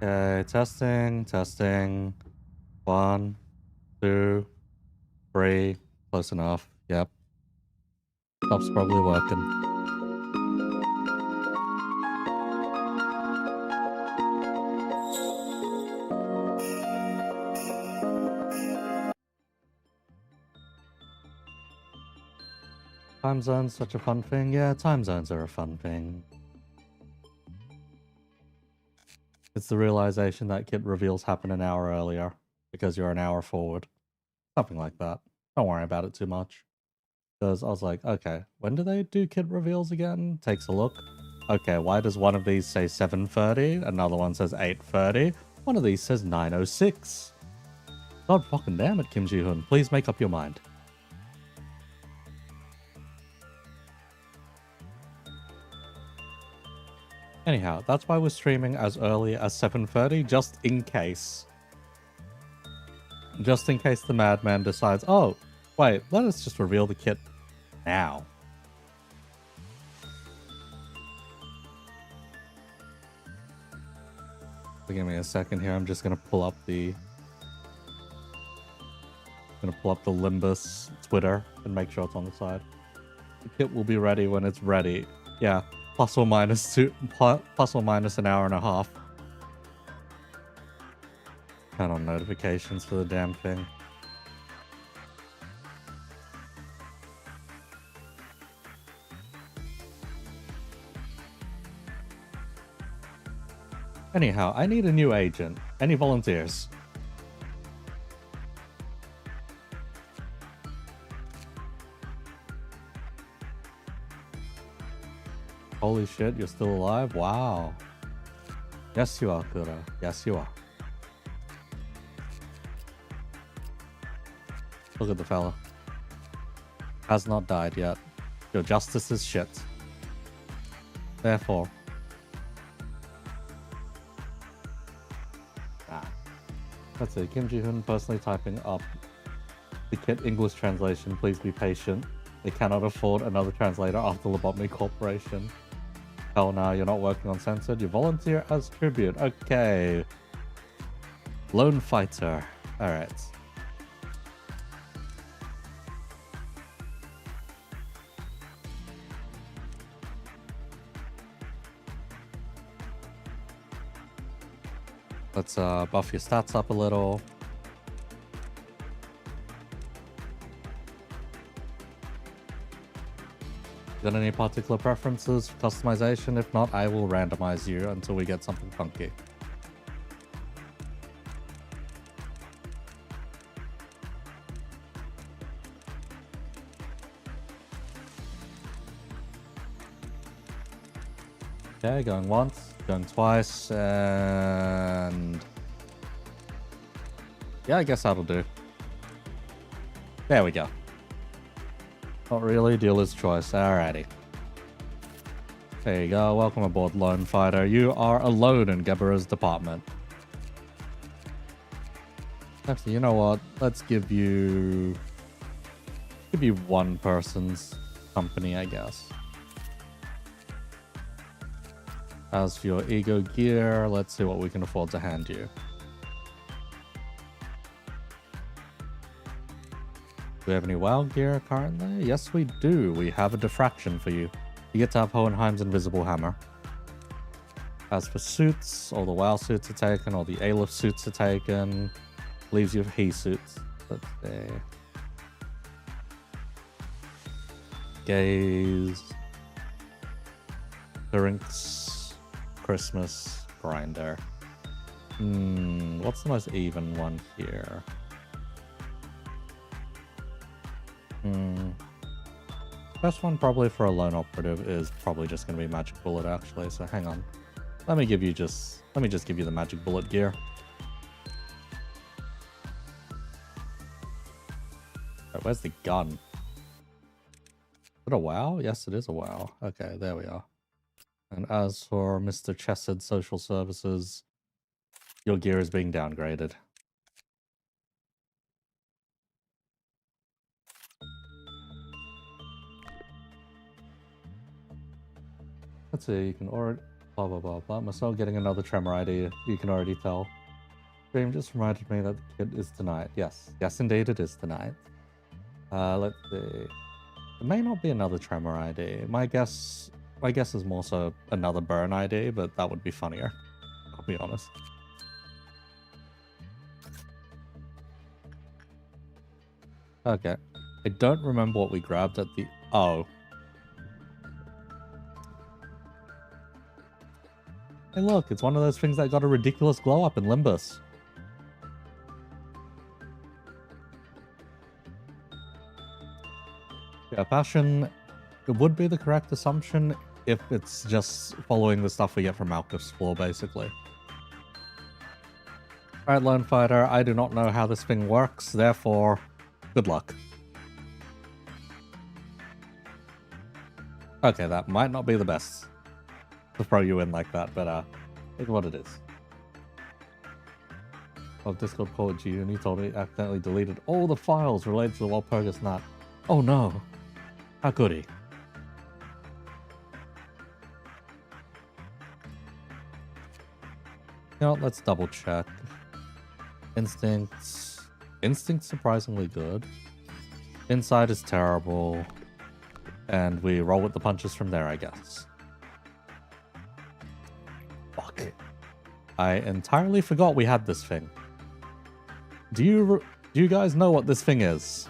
Okay, testing, testing. 1, 2, 3. Close enough. Yep. Stuff's probably working. Time zones, such a fun thing. Yeah, time zones are a fun thing. It's the realization that kit reveals happen an hour earlier because you're an hour forward. Something like that. Don't worry about it too much. Because I was like, okay, when do they do kit reveals again? Takes a look. Okay, why does one of these say 7:30? Another one says 8:30. One of these says 9:06. God fucking damn it, Kim Ji-hoon. Please make up your mind. Anyhow, that's why we're streaming as early as 7:30, just in case. Just in case the madman decides, oh, wait, let us just reveal the kit now. So give me a second here. I'm just gonna pull up the Limbus Twitter and make sure it's on the side. The kit will be ready when it's ready. Yeah, plus or minus an hour and a half. Turn on notifications for the damn thing. Anyhow, I need a new agent. Any volunteers? Holy shit, you're still alive? Wow. Yes, you are, Kura. Yes, you are. Look at the fella. Has not died yet. Your justice is shit. Therefore. Let's see. Kim Ji-hoon personally typing up the kit English translation. Please be patient. They cannot afford another translator after Lobotomy Corporation. Hell no, you're not working on censored. You volunteer as tribute. Okay. Lone fighter. Alright. Let's buff your stats up a little. Got any particular preferences for customization? If not, I will randomize you until we get something funky. Okay, going once, going twice, and yeah, I guess that'll do. There we go. Not really, dealer's choice. Alrighty. There you go. Welcome aboard, Lone Fighter. You are alone in Gebera's department. Actually, you know what? Let's give you one person's company, I guess. As for your ego gear, let's see what we can afford to hand you. Do we have any wild gear currently? Yes, we do. We have a diffraction for you. You get to have Hohenheim's invisible hammer. As for suits, all the WoW suits are taken, all the Aleph suits are taken. Leaves you with he suits. Let's see. Gaze. Drinks. Christmas. Grinder. What's the most even one here? Best one probably for a lone operative is probably just going to be magic bullet actually, so hang on. Let me just give you the magic bullet gear. Right, where's the gun? Is it a WoW? Yes, it is a WoW. Okay, there we are. And as for Mr. Chesed Social Services, your gear is being downgraded. Let's see, you can Blah, blah, blah, blah. I'm still getting another tremor ID. You can already tell. Dream just reminded me that the kid is tonight. Yes. Yes, indeed, it is tonight. Let's see. It may not be another tremor ID. My guess is more so another burn ID, but that would be funnier. I'll be honest. Okay. I don't remember what we grabbed at the... Oh. Hey, look. It's one of those things that got a ridiculous glow up in Limbus. Yeah, passion, it would be the correct assumption if it's just following the stuff we get from Malkuth's Spore, basically. Alright, Lone Fighter, I do not know how this thing works, therefore, good luck. Okay, that might not be the best to throw you in like that, but it's what it is. Oh, Discord called you and he told me he accidentally deleted all the files related to the Walpurgis nut. Oh no! How could he? You know what, let's double check. Instincts surprisingly good. Inside is terrible. And we roll with the punches from there, I guess. Fuck. I entirely forgot we had this thing. Do you guys know what this thing is?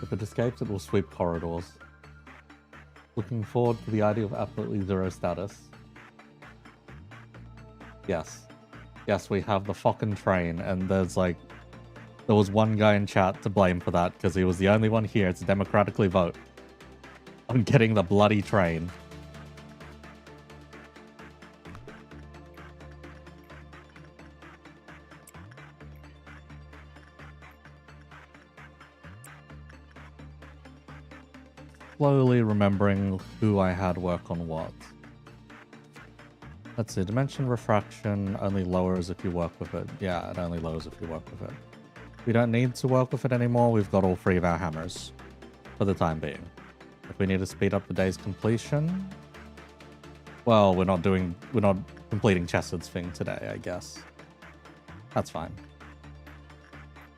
If it escapes, it will sweep corridors. Looking forward to the idea of absolutely zero status. Yes. Yes, we have the fucking train, and there was one guy in chat to blame for that, because he was the only one here to democratically vote on getting the bloody train. Slowly remembering who I had work on what. Let's see, dimension refraction only lowers if you work with it. Yeah, it only lowers if you work with it. We don't need to work with it anymore. We've got all 3 of our hammers for the time being. If we need to speed up the day's completion, well, we're not completing Chester's thing today, I guess. That's fine.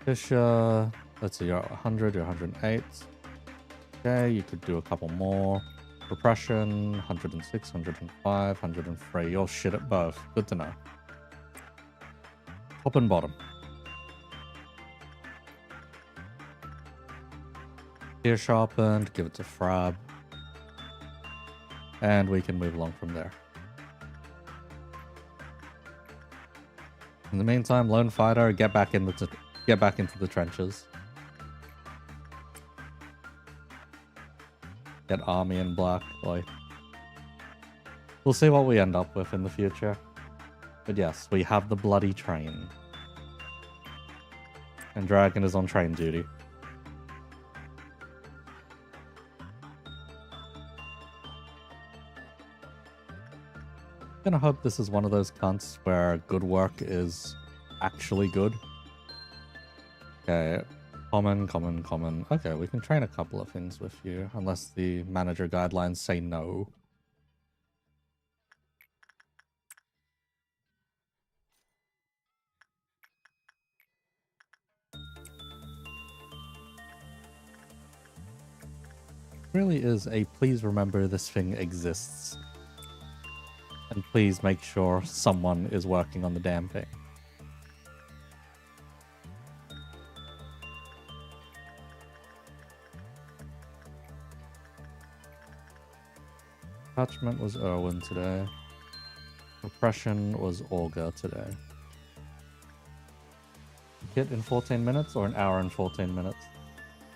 Fisher, let's see, you're at 100, you're 108. Okay, you could do a couple more. Repression, 106, 105, 103. You're shit at both. Good to know. Top and bottom. Here sharpened, give it to Frab. And we can move along from there. In the meantime, Lone Fighter, get back into the trenches. Get army in black, boy. We'll see what we end up with in the future. But yes, we have the bloody train. And Dragon is on train duty. I'm gonna hope this is one of those cunts where good work is actually good. Okay. Common. Okay, we can train a couple of things with you, unless the manager guidelines say no. Really is a please remember this thing exists. And please make sure someone is working on the damn thing. Attachment was Irwin today. Suppression was Olga today. Kit in 14 minutes or an hour and 14 minutes?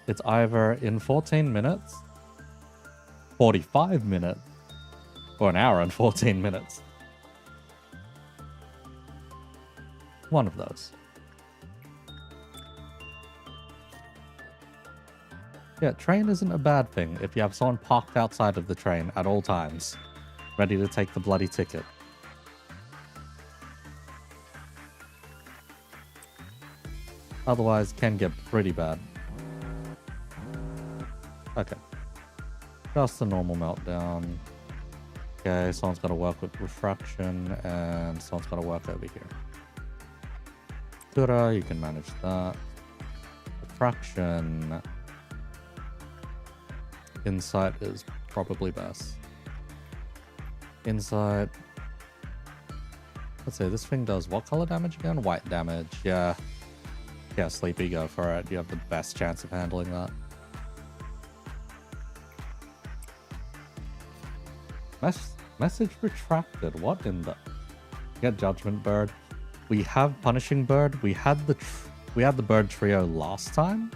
It's either in 14 minutes, 45 minutes, or an hour and 14 minutes. One of those. Yeah, train isn't a bad thing if you have someone parked outside of the train at all times, ready to take the bloody ticket. Otherwise, can get pretty bad. Okay. Just a normal meltdown. Okay, someone's got to work with refraction, and someone's got to work over here. Tura, you can manage that. Refraction. Insight is probably best. Insight. Let's say this thing does what color damage again? White damage. Yeah. Yeah, Sleepy, go for it. You have the best chance of handling that. Message retracted. What in the... Get Judgment Bird. We have Punishing Bird. We had the Bird Trio last time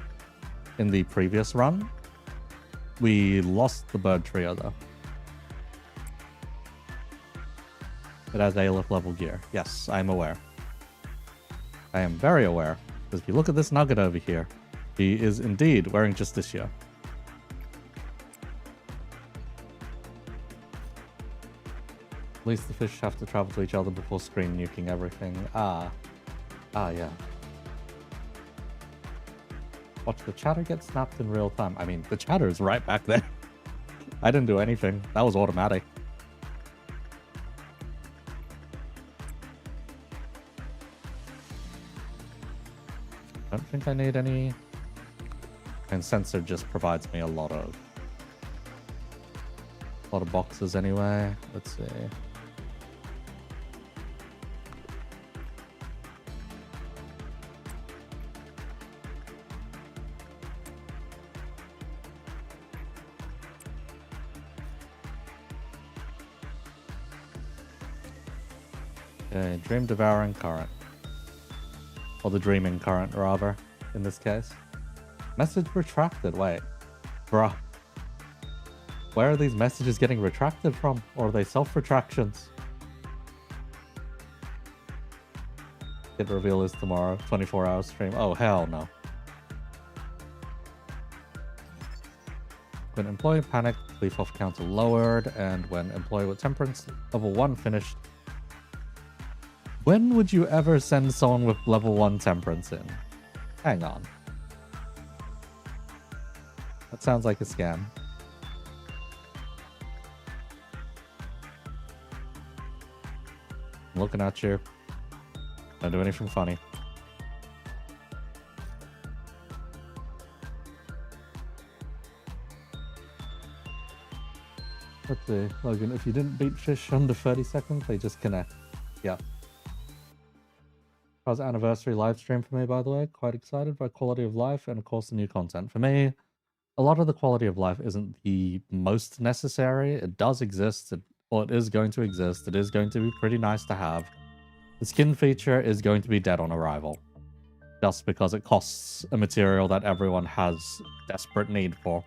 in the previous run. We lost the Bird Trio though. It has Aleph level gear. Yes, I'm aware. I am very aware. Because if you look at this nugget over here, he is indeed wearing Justicia. At least the fish have to travel to each other before screen nuking everything. Ah, yeah. Watch the chatter get snapped in real time. I mean, the chatter is right back there. I didn't do anything. That was automatic. I don't think I need any. And sensor just provides me a lot of boxes anyway. Let's see. Okay, Dream Devouring Current. Or the Dreaming Current, rather, in this case. Message retracted. Wait. Bruh. Where are these messages getting retracted from? Or are they self-retractions? Kit reveal is tomorrow. 24-hour stream. Oh, hell no. When employee panicked, leaf off counter lowered. And when employee with temperance level 1 finished. When would you ever send someone with level 1 temperance in? Hang on. That sounds like a scam. I'm looking at you. Don't do anything funny. Let's see. Logan, if you didn't beat fish under 30 seconds, they just connect. Yeah. How's anniversary live stream for me, by the way? Quite excited by quality of life and, of course, the new content. For me, a lot of the quality of life isn't the most necessary. It does exist. It is going to exist. It is going to be pretty nice to have. The skin feature is going to be dead on arrival. Just because it costs a material that everyone has desperate need for.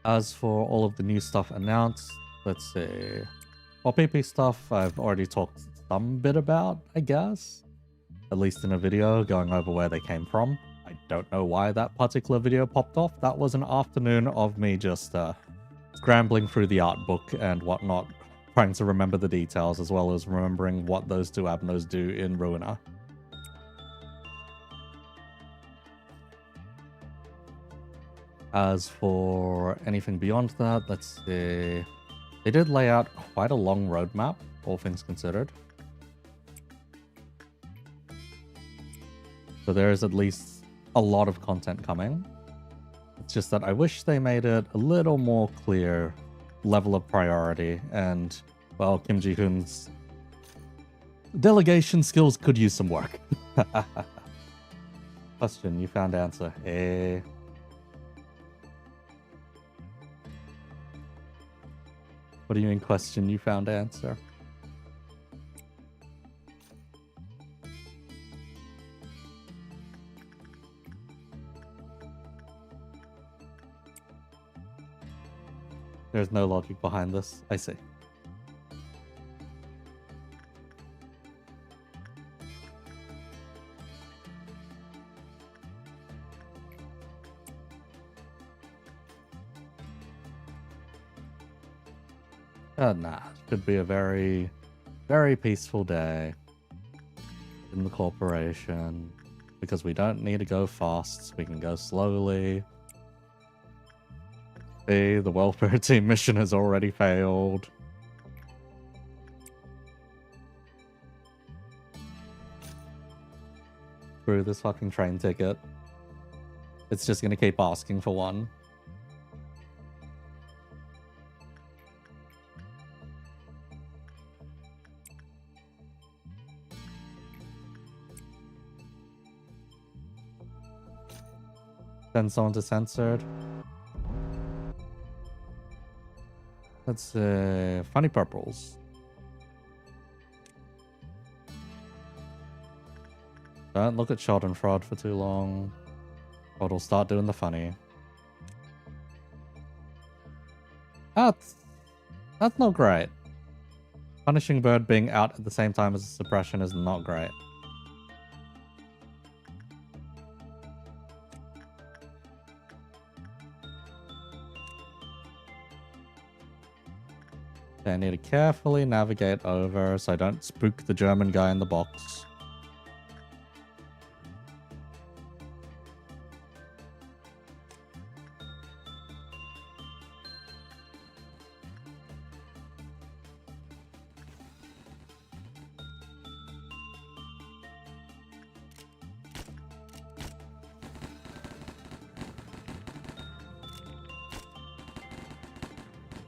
As for all of the new stuff announced, let's see. PP stuff I've already talked some bit about, I guess. At least in a video going over where they came from. I don't know why that particular video popped off. That was an afternoon of me just scrambling through the art book and whatnot, trying to remember the details as well as remembering what those two abnos do in Ruiner. As for anything beyond that, let's see. They did lay out quite a long roadmap, all things considered. So there is at least a lot of content coming. It's just that I wish they made it a little more clear level of priority. And, well, Kim Ji-hoon's delegation skills could use some work. Question, you found answer. Eh. What do you mean question? You found answer. There's no logic behind this. I see. Nah, could be a very, very peaceful day in the corporation because we don't need to go fast. We can go slowly. See, the welfare team mission has already failed. Screw this fucking train ticket. It's just gonna keep asking for one. Send someone to censored. Let's say funny purples. Don't look at Schadenfreude for too long, or it'll start doing the funny. That's not great. Punishing Bird being out at the same time as suppression is not great. Okay, I need to carefully navigate over so I don't spook the German guy in the box.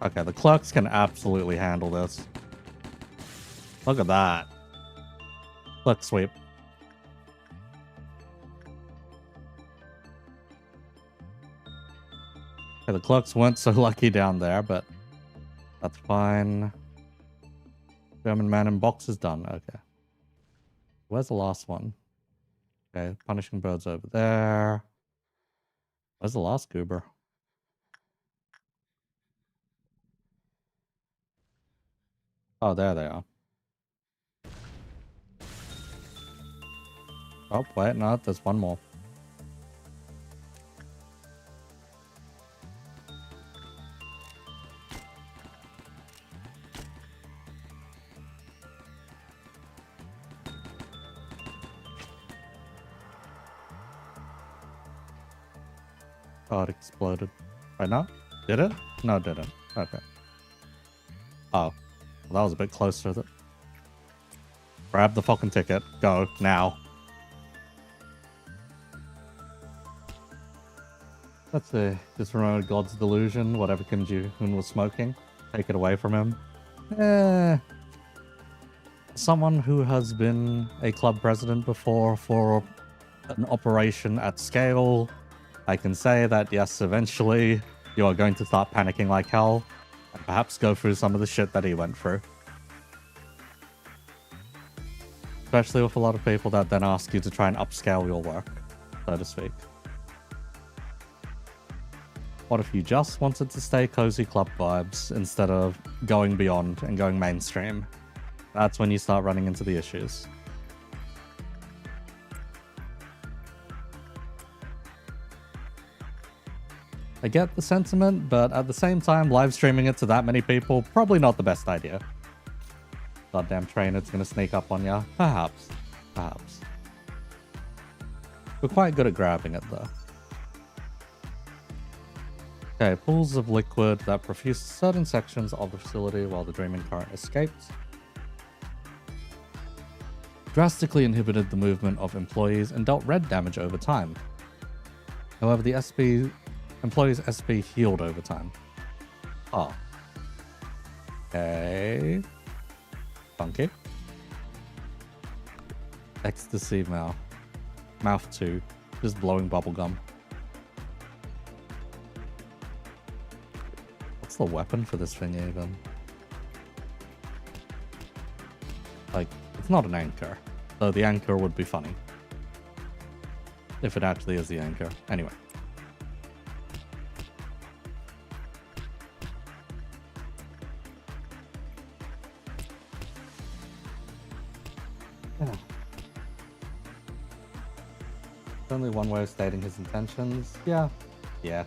Okay, the clerks can absolutely handle this. Look at that. Clerk sweep. Okay, the clerks weren't so lucky down there, but that's fine. German man in box is done. Okay. Where's the last one? Okay, punishing birds over there. Where's the last goober? Oh, there they are. Oh, wait, no, there's one more. Oh, it exploded. Right now? Did it? No, it didn't. Okay. Oh. Well, that was a bit closer. Grab the fucking ticket. Go. Now. Let's see. Just remember God's delusion. Whatever Kim Ji-hoon was smoking. Take it away from him. Someone who has been a club president before for an operation at scale, I can say that yes, eventually you are going to start panicking like hell and perhaps go through some of the shit that he went through. Especially with a lot of people that then ask you to try and upscale your work, so to speak. What if you just wanted to stay cozy club vibes instead of going beyond and going mainstream? That's when you start running into the issues. I get the sentiment, but at the same time, live streaming it to that many people, probably not the best idea. Goddamn train, it's gonna sneak up on ya. Perhaps. Perhaps. We're quite good at grabbing it, though. Okay, pools of liquid that perfuse certain sections of the facility while the dreaming current escapes. Drastically inhibited the movement of employees and dealt red damage over time. However, the employee's SP healed over time. Oh. Okay. Funky. Ecstasy mouth. Mouth 2. Just blowing bubblegum. What's the weapon for this thing even? Like, it's not an anchor. So the anchor would be funny. If it actually is the anchor. Anyway. Yeah. Only one way of stating his intentions. Yeah. Yeah.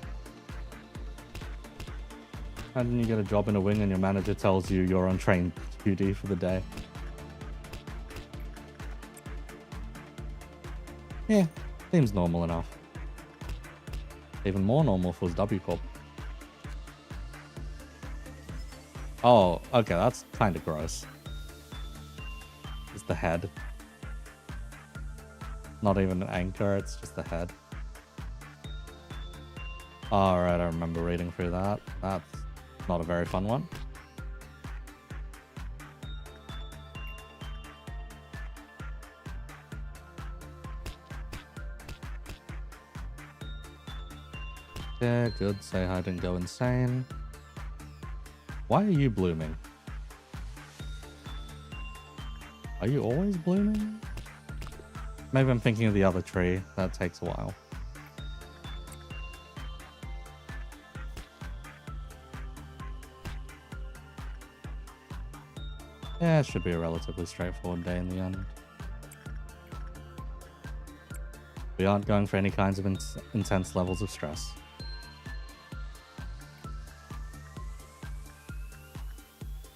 Imagine you get a job in a wing and your manager tells you you're on train duty for the day. Yeah, seems normal enough. Even more normal if it was W Corp. Oh, okay, that's kind of gross. It's the head. Not even an anchor, it's just the head. Alright, I remember reading through that. That's not a very fun one. Yeah, good. Say hi, didn't go insane. Why are you blooming? Are you always blooming? Maybe I'm thinking of the other tree. That takes a while. Yeah, it should be a relatively straightforward day in the end. We aren't going for any kinds of intense levels of stress.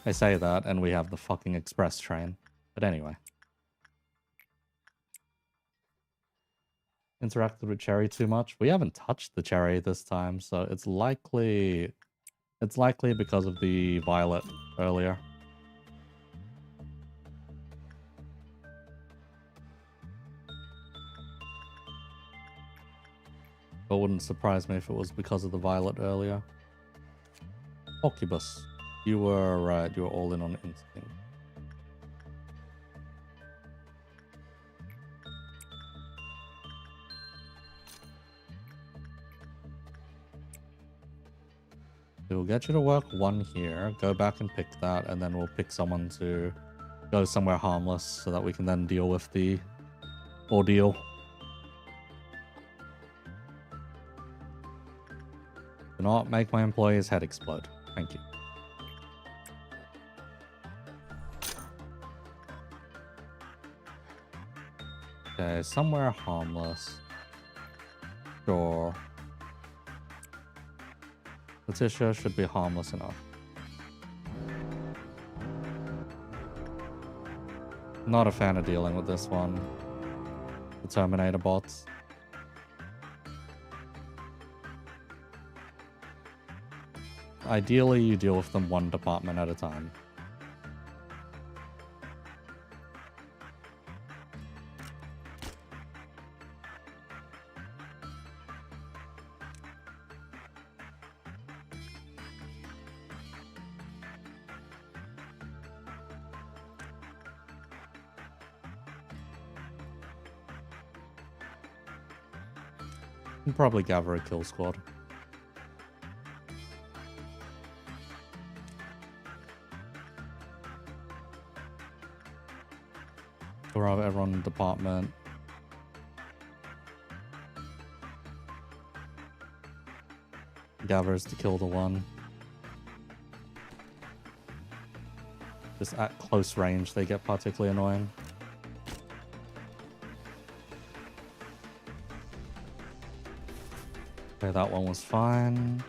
I say that, and we have the fucking express train. But anyway. Interacted with Cherry too much? We haven't touched the Cherry this time, so it's likely because of the Violet earlier. It wouldn't surprise me if it was because of the Violet earlier. Orcubus, you were right, you were all in on instinct. We'll get you to work one here, go back and pick that, and then we'll pick someone to go somewhere harmless so that we can then deal with the ordeal. Do not make my employee's head explode. Thank you. Okay, somewhere harmless. Sure. Letitia should be harmless enough. Not a fan of dealing with this one. The Terminator bots. Ideally, you deal with them one department at a time. You can probably gather a kill squad. Arrive everyone in the department. Gathers to kill the one. Just at close range, they get particularly annoying. Okay, that one was fine.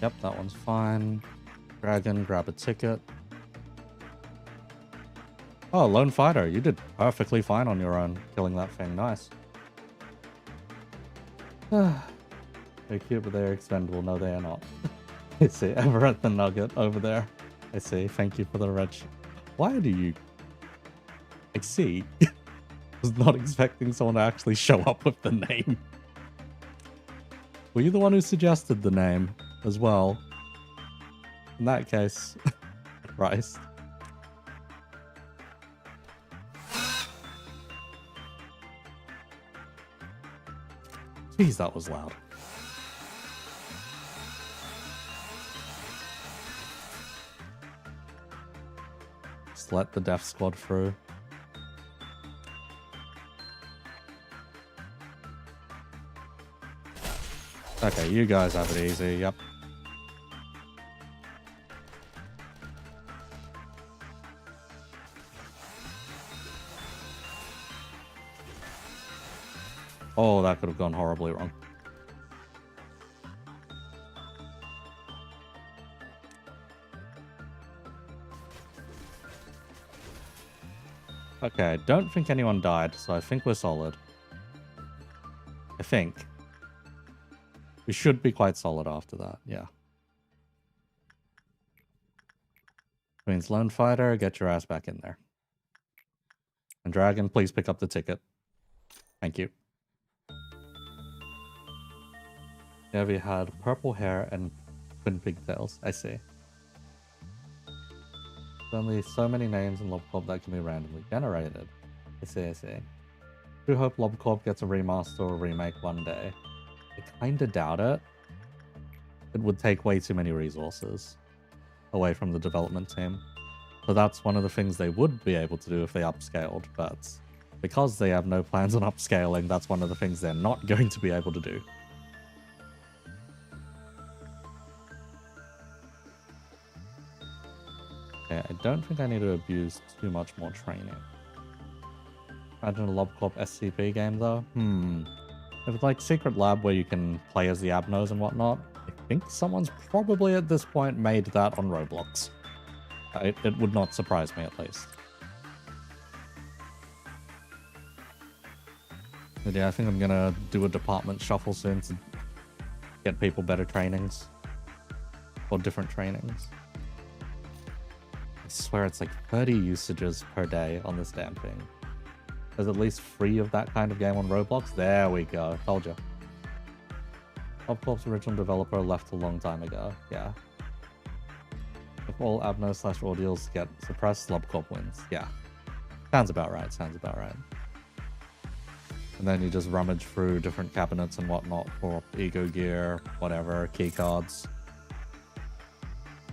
Yep, that one's fine. Dragon, grab a ticket. Oh, Lone Fighter, you did perfectly fine on your own, killing that thing. Nice. They're cute, but they're expendable. No, they are not. I see. Everett the Nugget over there. I see. Thank you for the red. Why do you... I see. I was not expecting someone to actually show up with the name. Were you the one who suggested the name as well? In that case, Christ. Jeez, that was loud. Just let the death squad through. Okay, you guys have it easy, yep. Oh, that could have gone horribly wrong. Okay, I don't think anyone died, so I think we're solid. I think. We should be quite solid after that, yeah. Means Lone Fighter, get your ass back in there. And Dragon, please pick up the ticket. Thank you. Yeah, we had purple hair and twin pigtails. I see. There's only so many names in Lobcorp that can be randomly generated. I see, I see. I do hope Lobcorp gets a remaster or remake one day. I kinda doubt it. It would take way too many resources away from the development team. So that's one of the things they would be able to do if they upscaled, but because they have no plans on upscaling, that's one of the things they're not going to be able to do. Okay, I don't think I need to abuse too much more training. Imagine a Lobcorp SCP game though? If it's like Secret Lab where you can play as the Abnos and whatnot, I think someone's probably at this point made that on Roblox. It would not surprise me, at least. But yeah, I think I'm gonna do a department shuffle soon to get people better trainings. Or different trainings. I swear it's like 30 usages per day on this damn thing. There's at least 3 of that kind of game on Roblox. There we go. Told you. Lobcorp's original developer left a long time ago. Yeah. If all Abno/Ordeals get suppressed, Lobcorp wins. Yeah. Sounds about right. Sounds about right. And then you just rummage through different cabinets and whatnot for ego gear, whatever, keycards.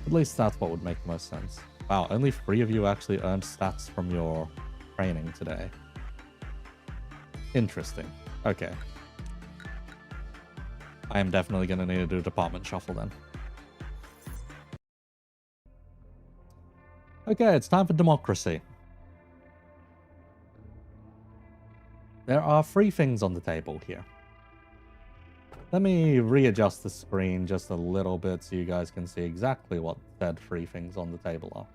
At least that's what would make most sense. Wow, only 3 of you actually earned stats from your training today. Interesting. Okay. I am definitely going to need to do a department shuffle then. Okay, it's time for democracy. There are 3 things on the table here. Let me readjust the screen just a little bit so you guys can see exactly what said 3 things on the table are.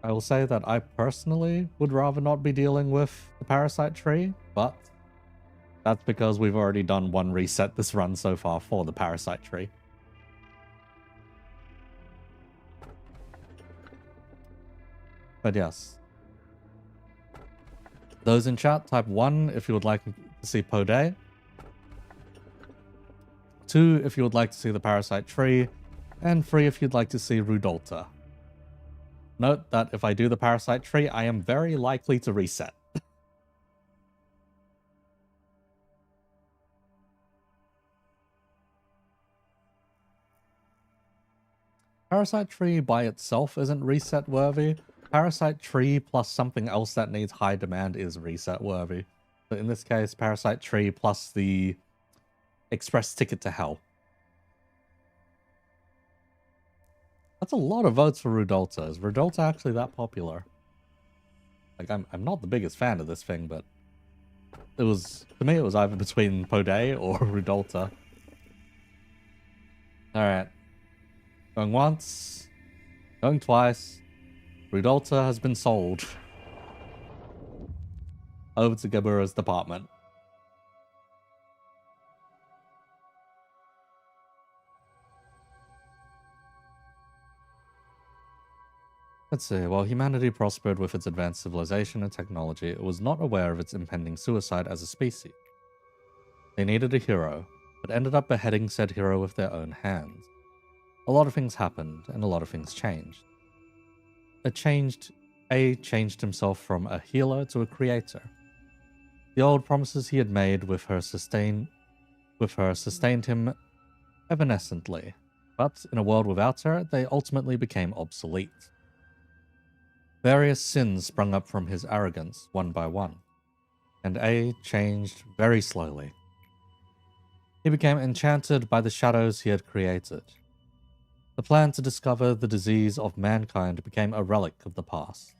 I will say that I personally would rather not be dealing with the parasite tree, but that's because we've already done 1 reset this run so far for the parasite tree. But yes. Those in chat, type 1 if you would like to see Podé. 2 if you would like to see the parasite tree. And 3 if you'd like to see Rudolta. Note that if I do the parasite tree, I am very likely to reset. Parasite tree by itself isn't reset worthy. Parasite tree plus something else that needs high demand is reset worthy. But in this case, parasite tree plus the express ticket to hell. That's a lot of votes for Rudolta. Is Rudolta actually that popular? Like, I'm not the biggest fan of this thing, but it was, to me, it was either between Podé or Rudolta. Alright. Going once. Going twice. Rudolta has been sold. Over to Gabura's department. Let's see, while humanity prospered with its advanced civilization and technology, it was not aware of its impending suicide as a species. They needed a hero, but ended up beheading said hero with their own hands. A lot of things happened, and a lot of things changed. A changed himself from a healer to a creator. The old promises he had made with her sustained him evanescently, but in a world without her, they ultimately became obsolete. Various sins sprung up from his arrogance, one by one, and A changed very slowly. He became enchanted by the shadows he had created. The plan to discover the disease of mankind became a relic of the past.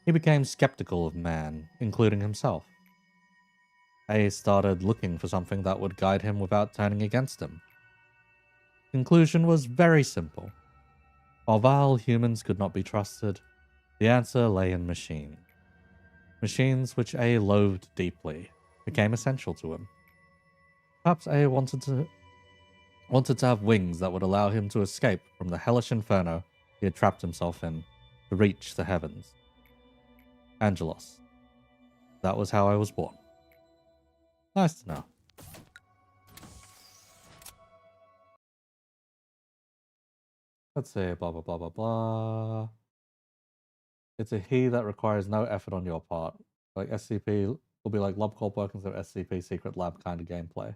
He became skeptical of man, including himself. A started looking for something that would guide him without turning against him. Conclusion was very simple. While vile humans could not be trusted, the answer lay in machines. Machines which A loathed deeply became essential to him. Perhaps A wanted to have wings that would allow him to escape from the hellish inferno he had trapped himself in, to reach the heavens. Angelos. That was how I was born. Nice to know. Let's say blah blah blah blah blah. It's a he that requires no effort on your part. Like SCP will be like Lobcorp working through SCP secret lab kind of gameplay.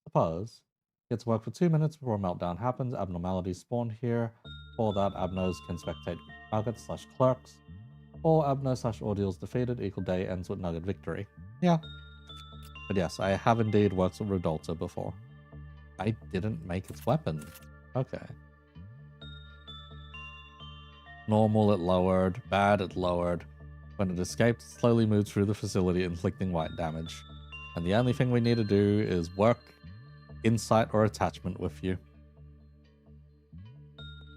Suppose. Gets work for 2 minutes before a meltdown happens. Abnormalities spawn here. For that, Abnos can spectate Nuggets / clerks. Or Abno / Ordeals defeated. Equal day ends with Nugget victory. Yeah. But yes, I have indeed worked with Rudolta before. I didn't make its weapon. Okay. Normal it lowered. Bad it lowered. When it escaped, it slowly moved through the facility, inflicting white damage. And the only thing we need to do is work insight or attachment with you.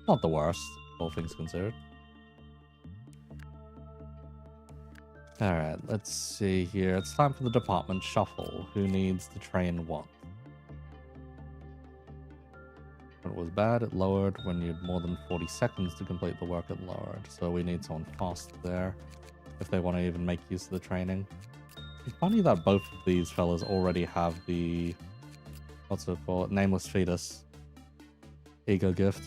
Not the worst, all things considered. Alright, let's see here. It's time for the department shuffle. Who needs to train what? When it was bad, it lowered. When you had more than 40 seconds to complete the work, it lowered. So we need someone fast there, if they want to even make use of the training. It's funny that both of these fellas already have the... what's it called? Nameless Fetus. Ego gift.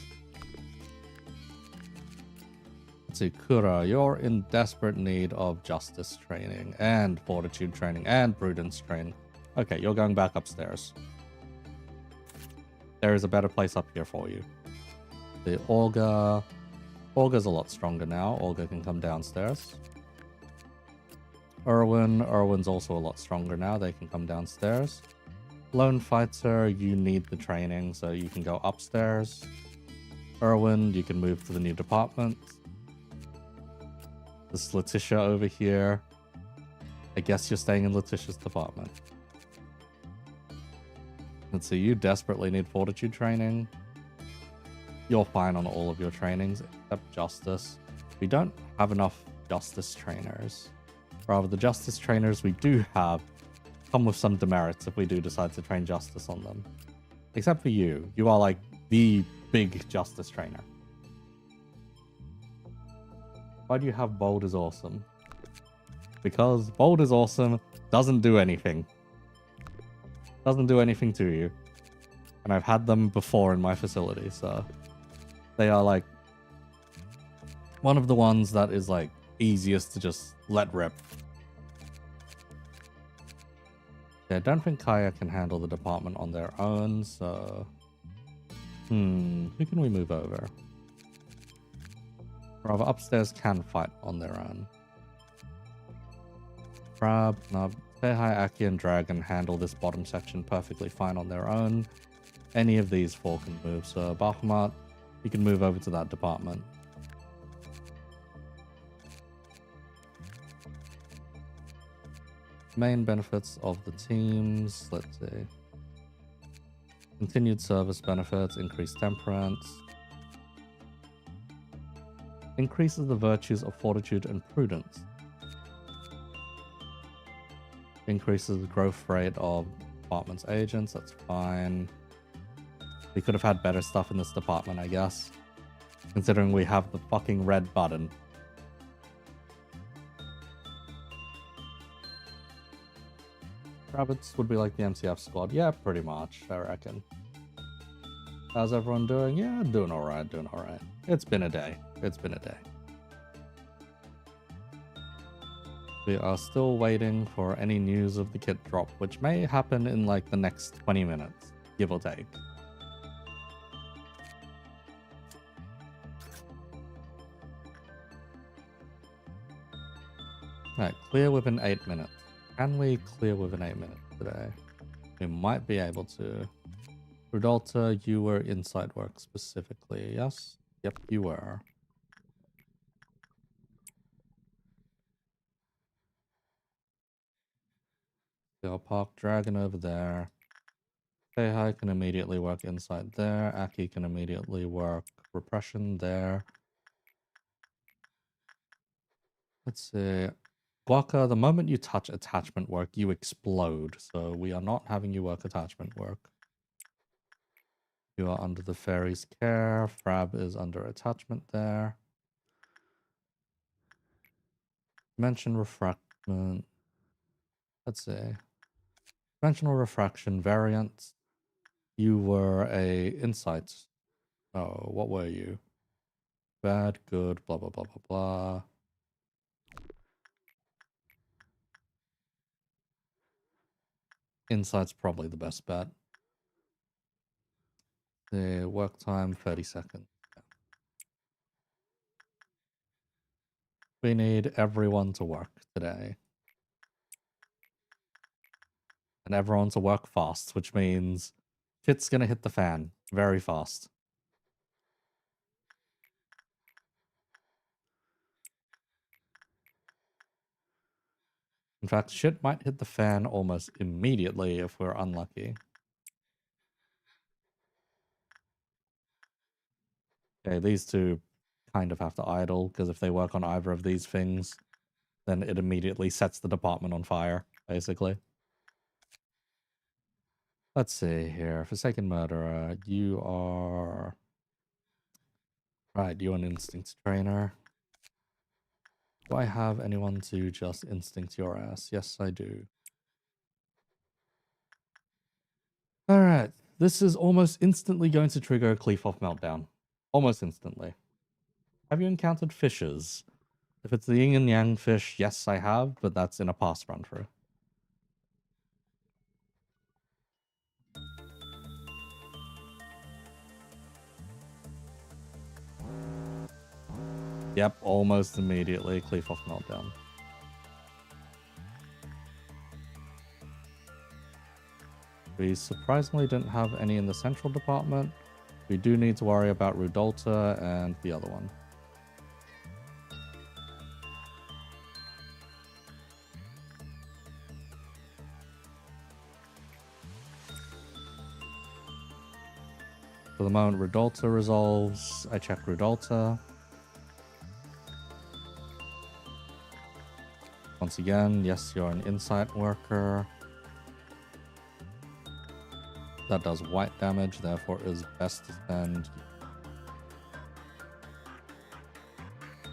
Let's see, Kura, you're in desperate need of justice training, and fortitude training, and prudence training. Okay, you're going back upstairs. There is a better place up here for you. The Olga... Olga's a lot stronger now. Olga can come downstairs. Erwin's also a lot stronger now. They can come downstairs. Lone Fighter, you need the training, so you can go upstairs. Erwin, you can move to the new department. This Letitia over here. I guess you're staying in Letitia's department. Let's see, you desperately need fortitude training. You're fine on all of your trainings, except justice. We don't have enough justice trainers. Rather, the justice trainers we do have come with some demerits if we do decide to train justice on them. Except for you. You are like the big justice trainer. Why do you have Bold is Awesome? Because Bold is Awesome doesn't do anything. Doesn't do anything to you. And I've had them before in my facility, so... They are like... one of the ones that is like easiest to just let rip. Yeah, I don't think Kaya can handle the department on their own, so... who can we move over? Rather, upstairs can fight on their own. Crab, Nub, Seihai, Aki, and Dragon handle this bottom section perfectly fine on their own. Any of these four can move, so Bahamut, you can move over to that department. Main benefits of the teams, let's see. Continued service benefits, increased temperance. Increases the virtues of fortitude and prudence. Increases the growth rate of department's agents, that's fine. We could have had better stuff in this department, I guess. Considering we have the fucking red button. Rabbits would be like the MCF squad. Yeah, pretty much, I reckon. How's everyone doing? Yeah, doing alright, doing alright. It's been a day. It's been a day. We are still waiting for any news of the kit drop, which may happen in like the next 20 minutes, give or take. Alright, clear within 8 minutes. Can we clear within 8 minutes today? We might be able to. Rudolta, you were inside work specifically, yes? Yep, you were. Go park Dragon over there. Feihai can immediately work inside there. Aki can immediately work repression there. Let's see. Guaka, the moment you touch attachment work, you explode. So we are not having you work attachment work. You are under the fairy's care. Frab is under attachment there. Dimension refractment. Let's see. Dimensional refraction variant. You were a insight. Oh, what were you? Bad, good, blah, blah, blah, blah, blah. Insight's probably the best bet. The work time, 30 seconds. We need everyone to work today. And everyone to work fast, which means shit's gonna hit the fan very fast. In fact, shit might hit the fan almost immediately if we're unlucky. Okay, these two kind of have to idle, because if they work on either of these things, then it immediately sets the department on fire, basically. Let's see here. Forsaken Murderer, you are... Right, you're an instinct trainer. Do I have anyone to just instinct your ass? Yes, I do. Alright, this is almost instantly going to trigger a Cleafoff meltdown. Almost instantly. Have you encountered fishes? If it's the yin and yang fish, yes, I have, but that's in a past run through. Yep, almost immediately. Cleafoff meltdown. We surprisingly didn't have any in the central department. We do need to worry about Rudolta and the other one. For the moment, Rudolta resolves. I check Rudolta. Once again, yes, you're an insight worker. That does white damage, therefore it is best to spend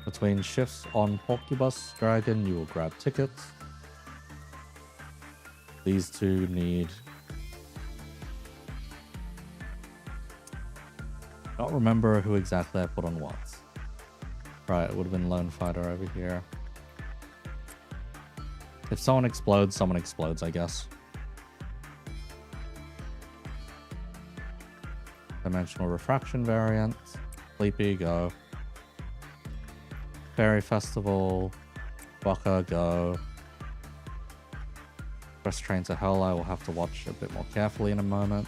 between shifts on Porcubus Dragon. You will grab tickets. These two need... I don't remember who exactly I put on what. Right, it would have been Lone Fighter over here. If someone explodes, I guess. Dimensional refraction variant. Sleepy, go. Fairy Festival. Baka, go. Press Train to Hell, I will have to watch a bit more carefully in a moment.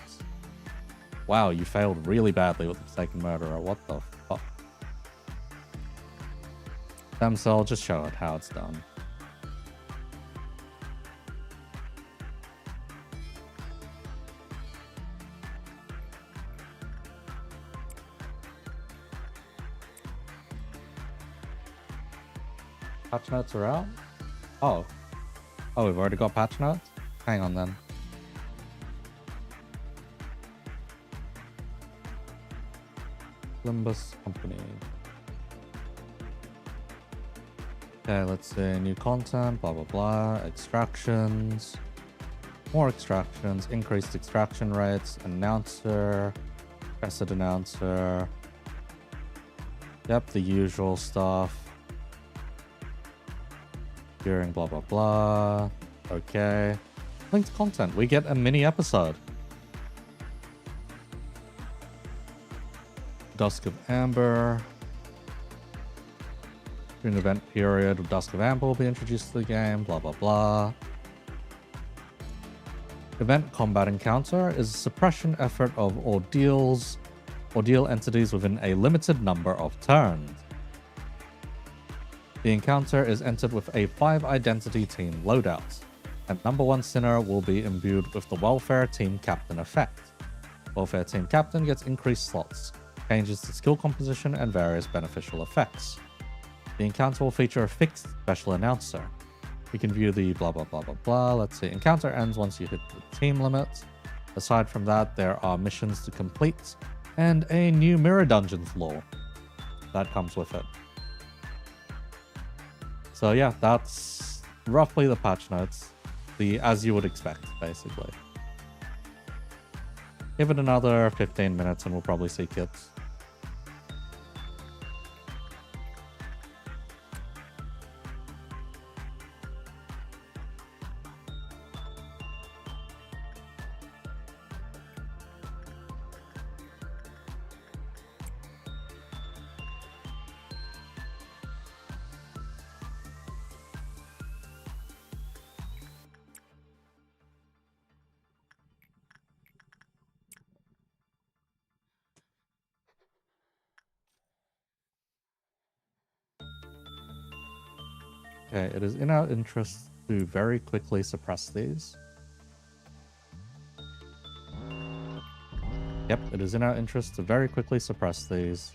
Wow, you failed really badly with the Forsaken Murderer. What the fuck? Stem Cell, just show it how it's done. Patch notes are out? Oh. Oh, we've already got patch notes? Hang on then. Limbus Company. Okay, let's see. New content, blah, blah, blah. Extractions. More extractions. Increased extraction rates. Announcer. Crescent announcer. Yep, the usual stuff. During blah, blah, blah. Okay. Linked content. We get a mini episode. Dusk of Amber. During the event period, Dusk of Amber will be introduced to the game, blah, blah, blah. Event Combat Encounter is a suppression effort of ordeal entities within a limited number of turns. The encounter is entered with a 5 identity team loadout, and number 1 Sinner will be imbued with the Welfare Team Captain effect. Welfare Team Captain gets increased slots, changes to skill composition, and various beneficial effects. The encounter will feature a fixed special announcer. You can view the blah blah blah blah blah. Let's see, encounter ends once you hit the team limit. Aside from that, there are missions to complete, and a new mirror dungeon floor that comes with it. So yeah, that's roughly the patch notes. As you would expect, basically. Give it another 15 minutes and we'll probably see kits. Okay, it is in our interest to very quickly suppress these. Yep, it is in our interest to very quickly suppress these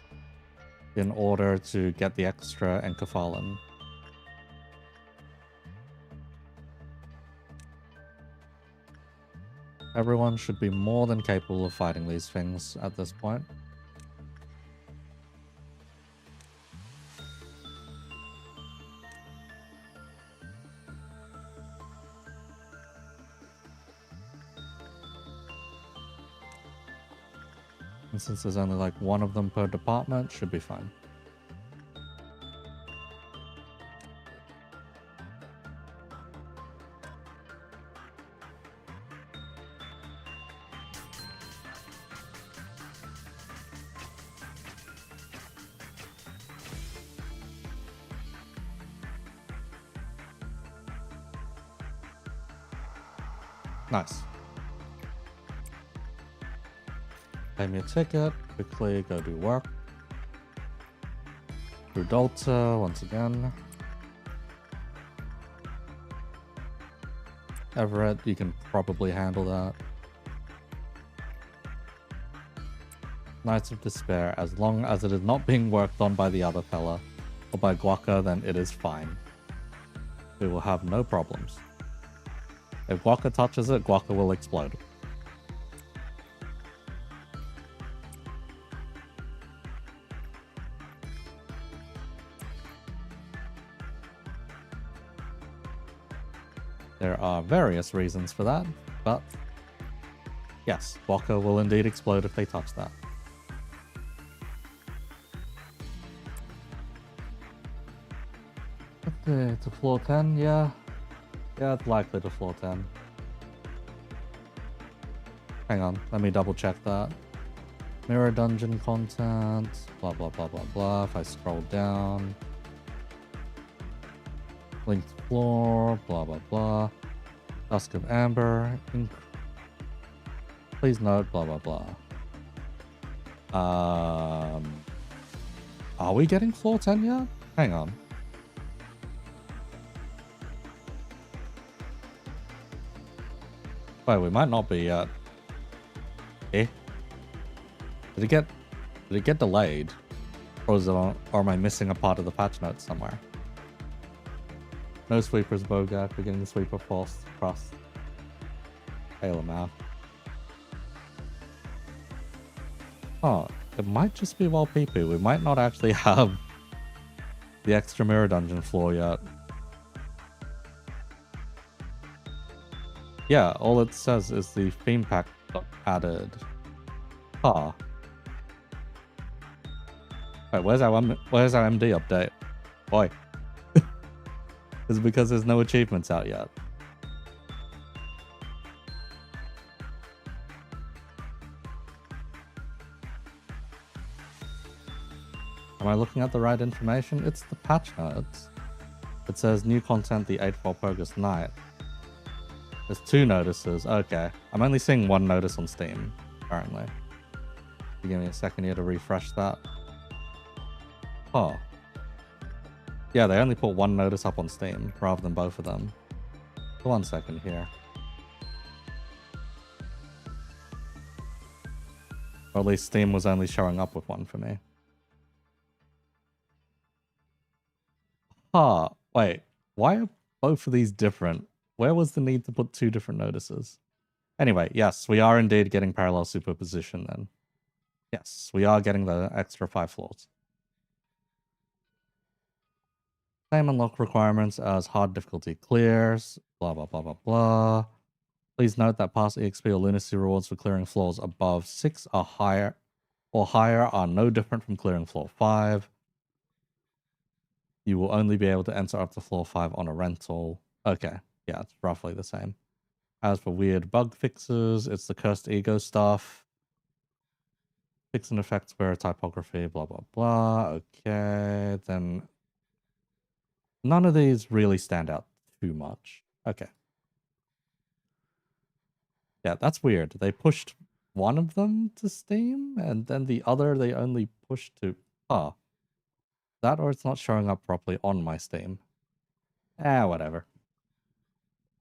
in order to get the extra Encephalon. Everyone should be more than capable of fighting these things at this point. And since there's only like one of them per department, should be fine. Nice. Claim your ticket, quickly go do work. Through Delta once again. Everett, you can probably handle that. Knights of Despair, as long as it is not being worked on by the other fella or by Guaca, then it is fine. We will have no problems. If Guaca touches it, Guaca will explode. There are various reasons for that, but yes, Guaca will indeed explode if they touch that. Okay, to floor 10, yeah. Yeah, it's likely to floor 10. Hang on, let me double check that. Mirror dungeon content, blah blah blah blah blah. If I scroll down. Linked floor, blah blah blah. Dusk of Amber. Please note, blah blah blah. Are we getting floor 10 yet? Hang on. Wait, we might not be yet. Eh? Did it get delayed? Or am I missing a part of the patch notes somewhere? No sweepers, Bogak. We're getting the sweeper forced across Halo map. Oh, it might just be Walpurgis. We might not actually have the extra mirror dungeon floor yet. Yeah, all it says is the theme pack added. Ah. Wait, where's our MD update? Boy. Is it because there's no achievements out yet? Am I looking at the right information? It's the patch notes. It says new content the 8th Walpurgis night. There's 2 notices. Okay. I'm only seeing 1 notice on Steam, currently. Give me a second here to refresh that. Oh. Yeah, they only put 1 notice up on Steam, rather than both of them. 1 second here. Or at least Steam was only showing up with 1 for me. Huh. Wait. Why are both of these different? Where was the need to put 2 different notices? Anyway, yes, we are indeed getting parallel superposition then. Yes, we are getting the extra 5 floors. Same unlock requirements as hard difficulty clears, blah, blah, blah, blah, blah. Please note that past EXP or lunacy rewards for clearing floors above 6 are higher are no different from clearing floor 5. You will only be able to enter up to floor 5 on a rental. Okay, yeah, it's roughly the same. As for weird bug fixes, it's the cursed ego stuff. Fix and effect square typography, blah, blah, blah. Okay, then none of these really stand out too much. Okay. Yeah, that's weird. They pushed one of them to Steam, and then the other they only pushed to... Ah. That or it's not showing up properly on my Steam. Whatever.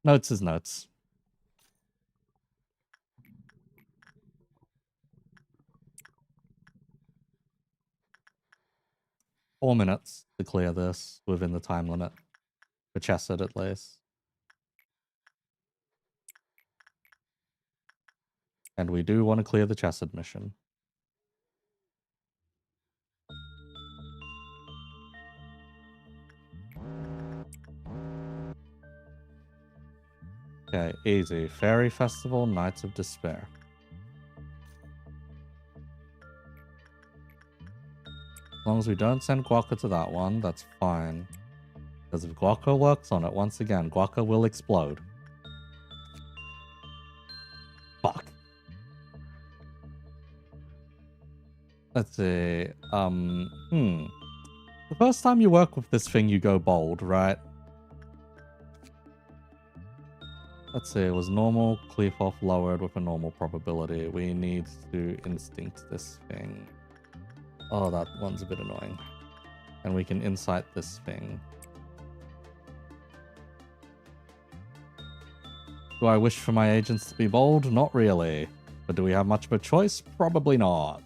Notes is notes. Four minutes to clear this within the time limit. For Chesed, at least. And we do want to clear the Chesed mission. Okay, easy. Fairy Festival, Nights of Despair. As long as we don't send Guaca to that one, that's fine. Because if Guaca works on it, once again, Guaca will explode. Fuck. Let's see. The first time you work with this thing, you go bold, right? Let's see, it was normal, cleave off lowered with a normal probability. We need to instinct this thing. Oh, that one's a bit annoying. And we can insight this thing. Do I wish for my agents to be bold? Not really. But do we have much of a choice? Probably not.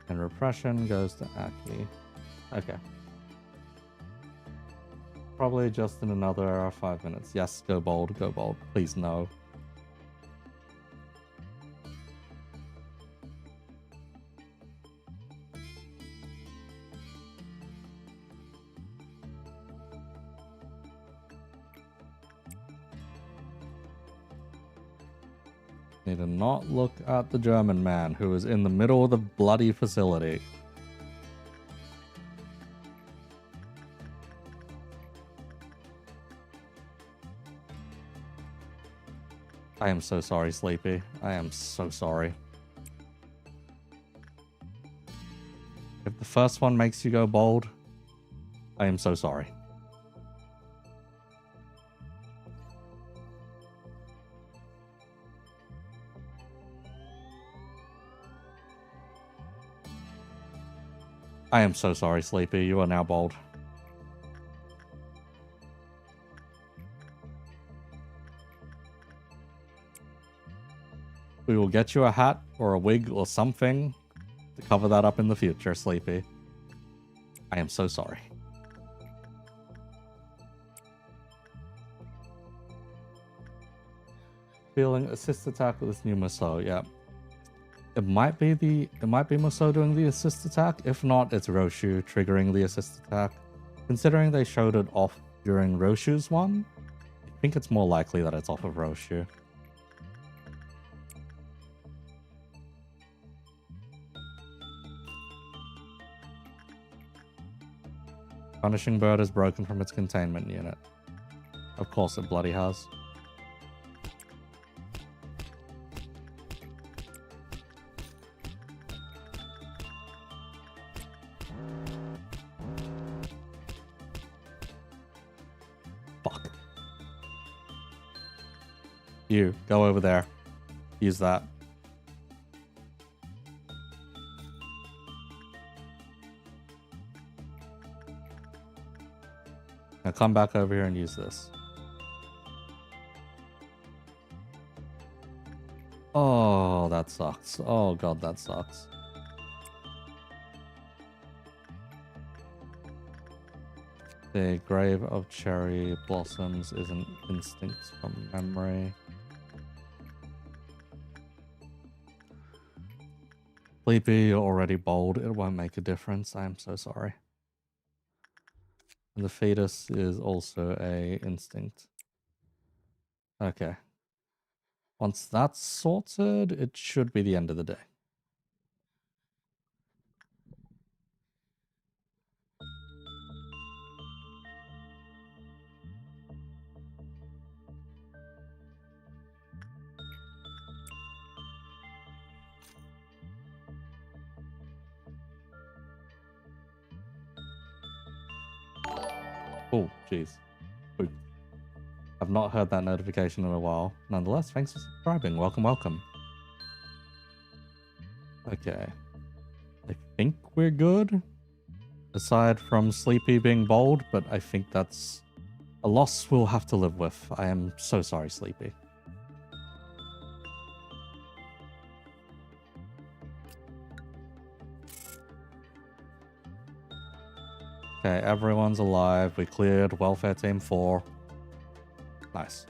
And repression goes to Aki. Okay. Probably just in another 5 minutes. Yes, go bold, please no. Need to not look at the German man who is in the middle of the bloody facility. I am so sorry, Sleepy. I am so sorry. If the first one makes you go bold, I am so sorry. I am so sorry, Sleepy. You are now bold. We will get you a hat or a wig or something to cover that up in the future, Sleepy. I am so sorry. Feeling assist attack with this new Musou, yeah. It might be Musou doing the assist attack. If not, it's Roshu triggering the assist attack. Considering they showed it off during Roshu's one, I think it's more likely that it's off of Roshu. Punishing Bird is broken from its containment unit. Of course it bloody has. Fuck. You, go over there. Use that. Now come back over here and use this. Oh, that sucks. Oh god, that sucks. The Grave of Cherry Blossoms is an instinct from memory. Sleepy, you're already bold. It won't make a difference. I am so sorry. And the fetus is also a instinct. Okay. Once that's sorted, it should be the end of the day. Oh, jeez. I've not heard that notification in a while. Nonetheless, thanks for subscribing. Welcome, welcome. Okay. I think we're good. Aside from Sleepy being bold, but I think that's a loss we'll have to live with. I am so sorry, Sleepy. Okay, everyone's alive. We cleared Welfare Team 4. Nice.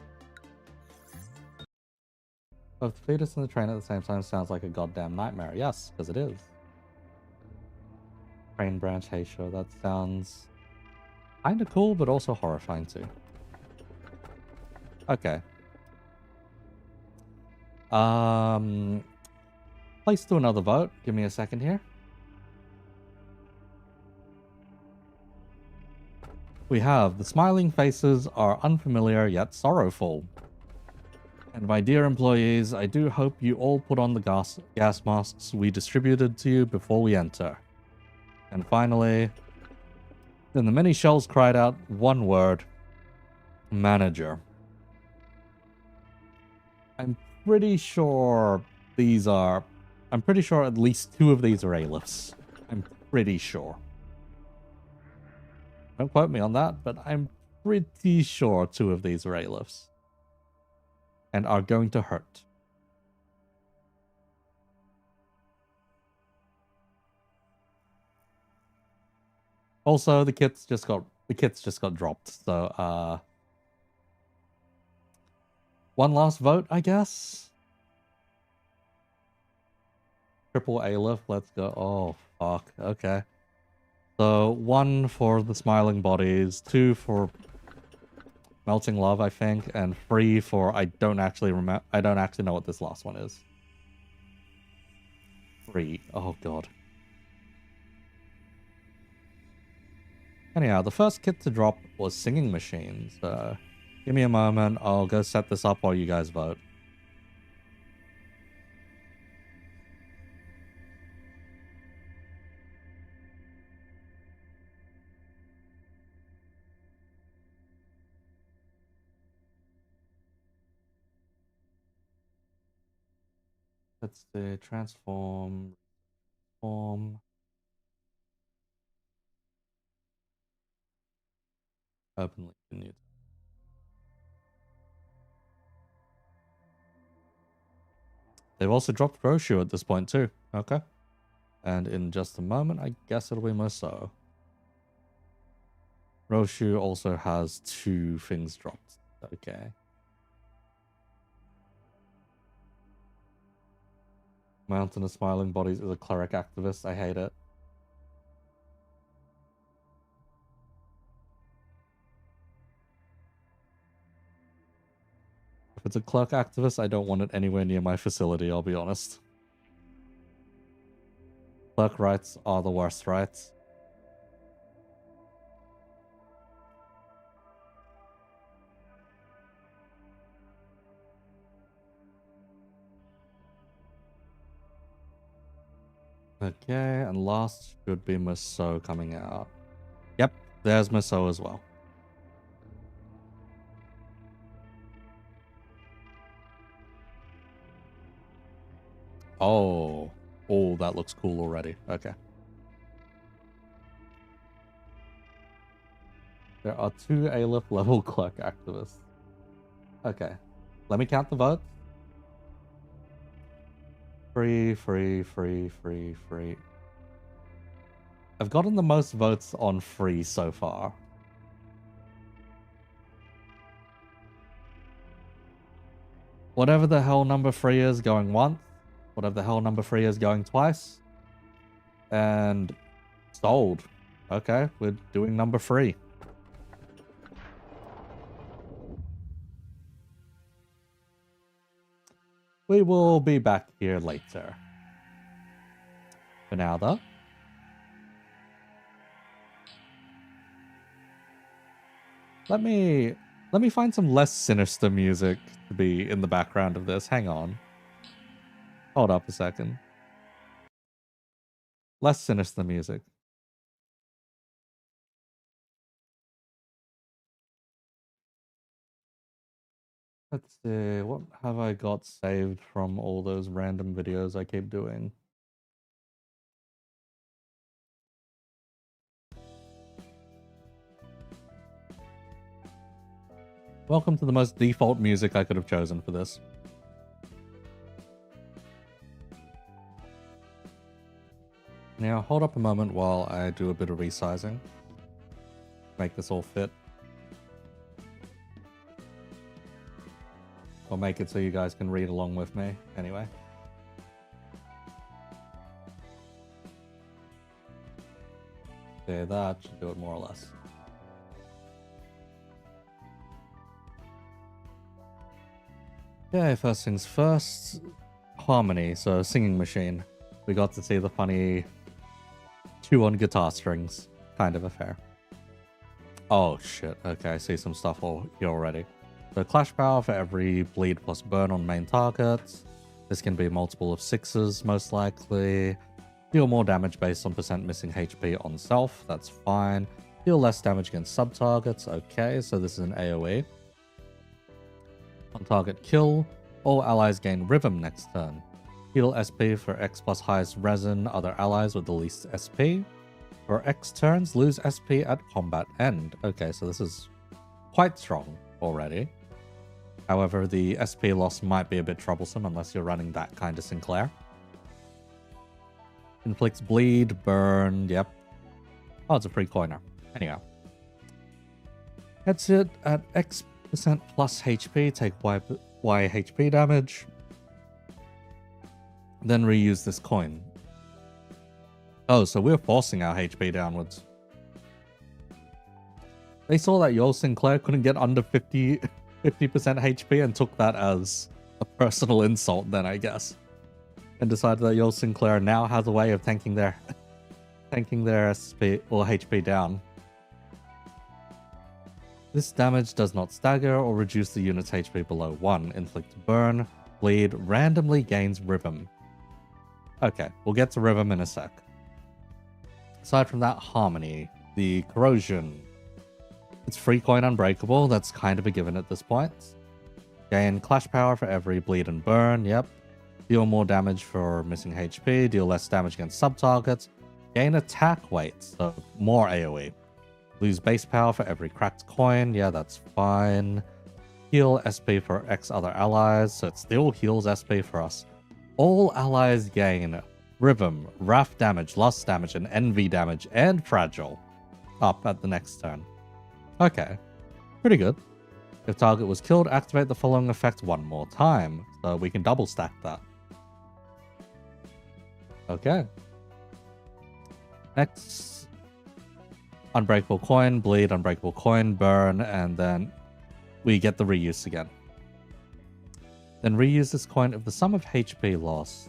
Both the fetus and the train at the same time sounds like a goddamn nightmare. Yes, because it is. Train branch, hey show. That sounds kind of cool, but also horrifying too. Okay. Place to another vote. Give me a second here. We have the smiling faces are unfamiliar yet sorrowful. And my dear employees, I do hope you all put on the gas masks we distributed to you before we enter. And finally, then the many shells cried out one word, manager. I'm pretty sure at least 2 of these are A-lifts. I'm pretty sure. Don't quote me on that, but I'm pretty sure 2 of these are A-lifts. And are going to hurt. Also, the kits just got dropped, so one last vote, I guess. Triple A-lift, let's go. Oh fuck, okay. So 1 for the smiling bodies, 2 for melting love, I think, and 3 for I don't actually know what this last one is. 3. Oh god. Anyhow, the first kit to drop was singing machines. Give me a moment. I'll go set this up while you guys vote. Let's see. Transform. Form. Openly new. They've also dropped Roshu at this point too. Okay. And in just a moment, I guess it'll be Muso. Roshu also has 2 things dropped. Okay. Mountain of Smiling Bodies is a cleric activist. I hate it. If it's a clerk activist, I don't want it anywhere near my facility, I'll be honest. Clerk rights are the worst rights. Okay, and last should be Maso coming out. Yep, there's Maso as well. Oh, that looks cool already. Okay. There are 2 Aleph level clerk activists. Okay. Let me count the votes. Free. I've gotten the most votes on free so far. Whatever the hell number free is going once. Whatever the hell number free is going twice. And sold. Okay, we're doing number free. We will be back here later. For now, though. Let me find some less sinister music to be in the background of this. Hang on. Hold up a second. Less sinister music. Let's see, what have I got saved from all those random videos I keep doing? Welcome to the most default music I could have chosen for this. Now, hold up a moment while I do a bit of resizing. Make this all fit. Or make it so you guys can read along with me, anyway. Okay, that should do it more or less. Okay, first things first. Harmony, so singing machine. We got to see the funny 2 on guitar strings kind of affair. Oh shit, okay, I see some stuff here already. So clash power for every bleed plus burn on main targets. This can be a multiple of 6s, most likely. Deal more damage based on % missing HP on self, that's fine. Deal less damage against sub-targets, okay, so this is an AoE. On target kill, all allies gain Rhythm next turn. Heal SP for X plus highest resin, other allies with the least SP. For X turns, lose SP at combat end. Okay, so this is quite strong already. However, the SP loss might be a bit troublesome unless you're running that kind of Sinclair. Inflicts bleed, burn, yep. Oh, it's a free coiner. Anyhow. Hits it at X% plus HP, take Y HP damage. Then reuse this coin. Oh, so we're forcing our HP downwards. They saw that Yoel Sinclair couldn't get under 50% HP and took that as a personal insult then, I guess. And decided that Yoel Sinclair now has a way of tanking their SP or HP down. This damage does not stagger or reduce the unit's HP below 1. Inflict burn, bleed, randomly gains Rhythm. Okay, we'll get to Rhythm in a sec. Aside from that, Harmony, the Corrosion. It's free coin unbreakable, that's kind of a given at this point. Gain clash power for every bleed and burn, yep. Deal more damage for missing HP, deal less damage against sub-targets. Gain attack weight, so more AoE. Lose base power for every cracked coin, yeah, that's fine. Heal SP for X other allies, so it still heals SP for us. All allies gain Rhythm, Wrath damage, Lust damage, and Envy damage, and Fragile up at the next turn. Okay, pretty good. If target was killed, activate the following effect 1 more time, so we can double stack that. Okay. Next, Unbreakable Coin, Bleed, Unbreakable Coin, Burn, and then we get the reuse again. Then reuse this coin if the sum of HP loss.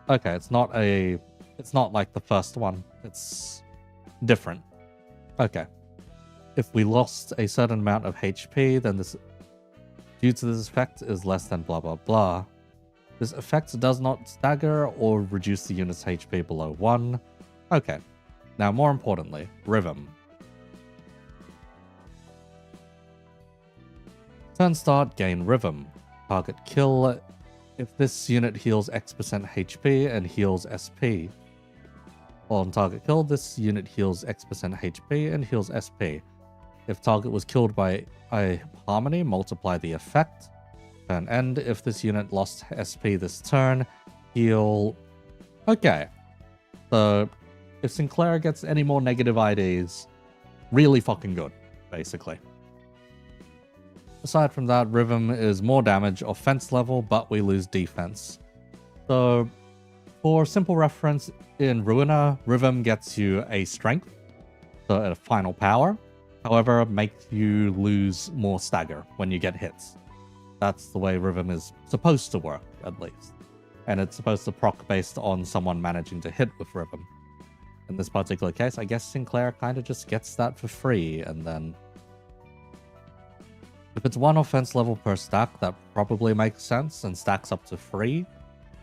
Okay, it's not like the first one. It's different. Okay. If we lost a certain amount of HP, then this, due to this effect, is less than blah blah blah. This effect does not stagger or reduce the unit's HP below 1. Okay. Now, more importantly, Rhythm. Turn start, gain Rhythm. Target kill if this unit heals X% HP and heals SP. On target kill, this unit heals X% HP and heals SP. If target was killed by a Harmony, multiply the effect. Turn end. If this unit lost SP this turn, heal... Okay. So, if Sinclair gets any more negative IDs, really fucking good, basically. Aside from that, Rhythm is more damage, offense level, but we lose defense. So, for simple reference, in Ruiner, Rhythm gets you a strength, so a final power. However, makes you lose more stagger when you get hits. That's the way Rhythm is supposed to work, at least. And it's supposed to proc based on someone managing to hit with Rhythm. In this particular case, I guess Sinclair kind of just gets that for free, and then... If it's 1 offense level per stack, that probably makes sense, and stacks up to 3,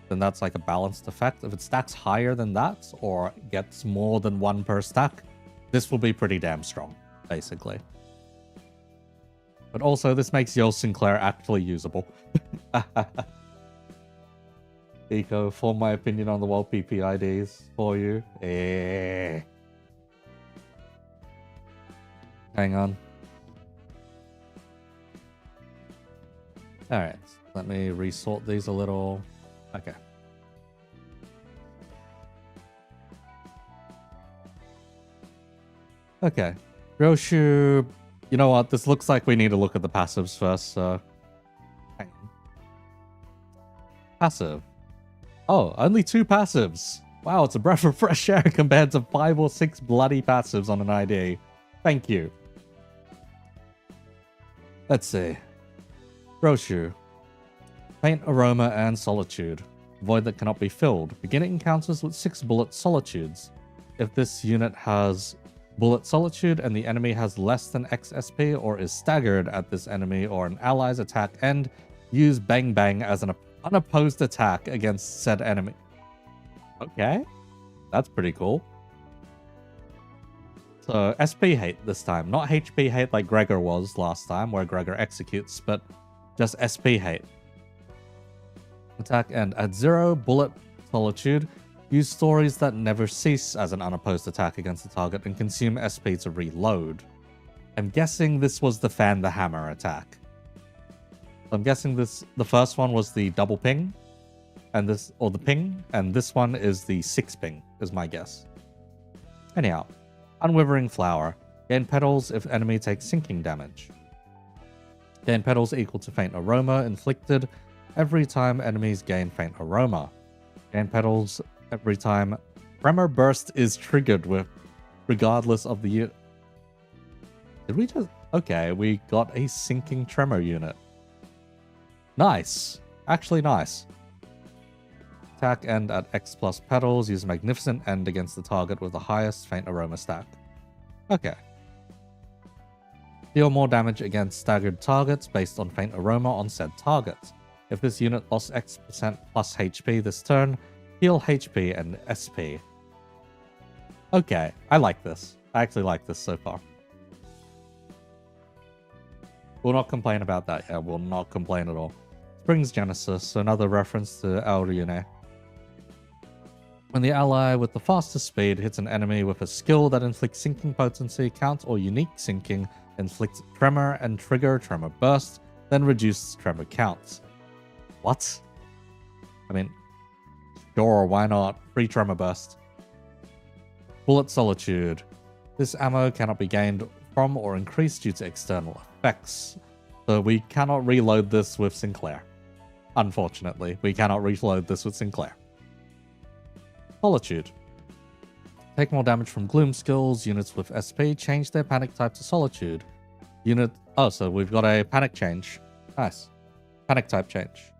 then that's like a balanced effect. If it stacks higher than that, or gets more than 1 per stack, this will be pretty damn strong, basically. But also, this makes Yo Sinclair actually usable. Eco, form my opinion on the World PP IDs for you. Hang on. Alright, let me resort these a little. Okay. Okay. Roshu, you know what? This looks like we need to look at the passives first, so... Hang on. Passive. Oh, only 2 passives. Wow, it's a breath of fresh air compared to 5 or 6 bloody passives on an ID. Thank you. Let's see. Roshu. Faint Aroma and Solitude. Void that cannot be filled. Beginner encounters with 6 Bullet Solitudes. If this unit has Bullet Solitude and the enemy has less than X SP or is staggered at this enemy or an ally's attack end, use Bang Bang as an unopposed attack against said enemy. Okay. That's pretty cool. So, SP hate this time. Not HP hate like Gregor was last time, where Gregor executes, but just SP hate. Attack end. At 0 Bullet Solitude, use Stories that never cease as an unopposed attack against the target and consume SP to reload. I'm guessing this was the Fan the Hammer attack. I'm guessing the first one was the double ping, and this, or the ping, and this one is the 6 ping, is my guess. Anyhow, Unwithering Flower. Gain petals if enemy takes sinking damage. Gain petals equal to Faint Aroma inflicted every time enemies gain Faint Aroma. Gain petals every time Tremor Burst is triggered with, regardless of the unit. Did we just... Okay, we got a sinking Tremor unit. Nice. Actually nice. Attack end at X plus petals. Use Magnificent End against the target with the highest Faint Aroma stack. Okay. Deal more damage against staggered targets based on Faint Aroma on said target. If this unit lost X% plus HP this turn, heal HP and SP. Okay, I like this. I actually like this so far. We'll not complain about that. Yeah, we'll not complain at all. Spring's Genesis, another reference to El Rune. When the ally with the fastest speed hits an enemy with a skill that inflicts sinking potency, count, or unique sinking, inflicts tremor and trigger tremor burst, then reduce tremor counts. What? I mean, sure, why not? Free tremor burst. Bullet Solitude. This ammo cannot be gained from or increased due to external effects. So we cannot reload this with Sinclair. Unfortunately, we cannot reload this with Sinclair. Solitude. Take more damage from Gloom skills. Units with SP change their panic type to Solitude. Oh, so we've got a panic change. Nice. Panic type change.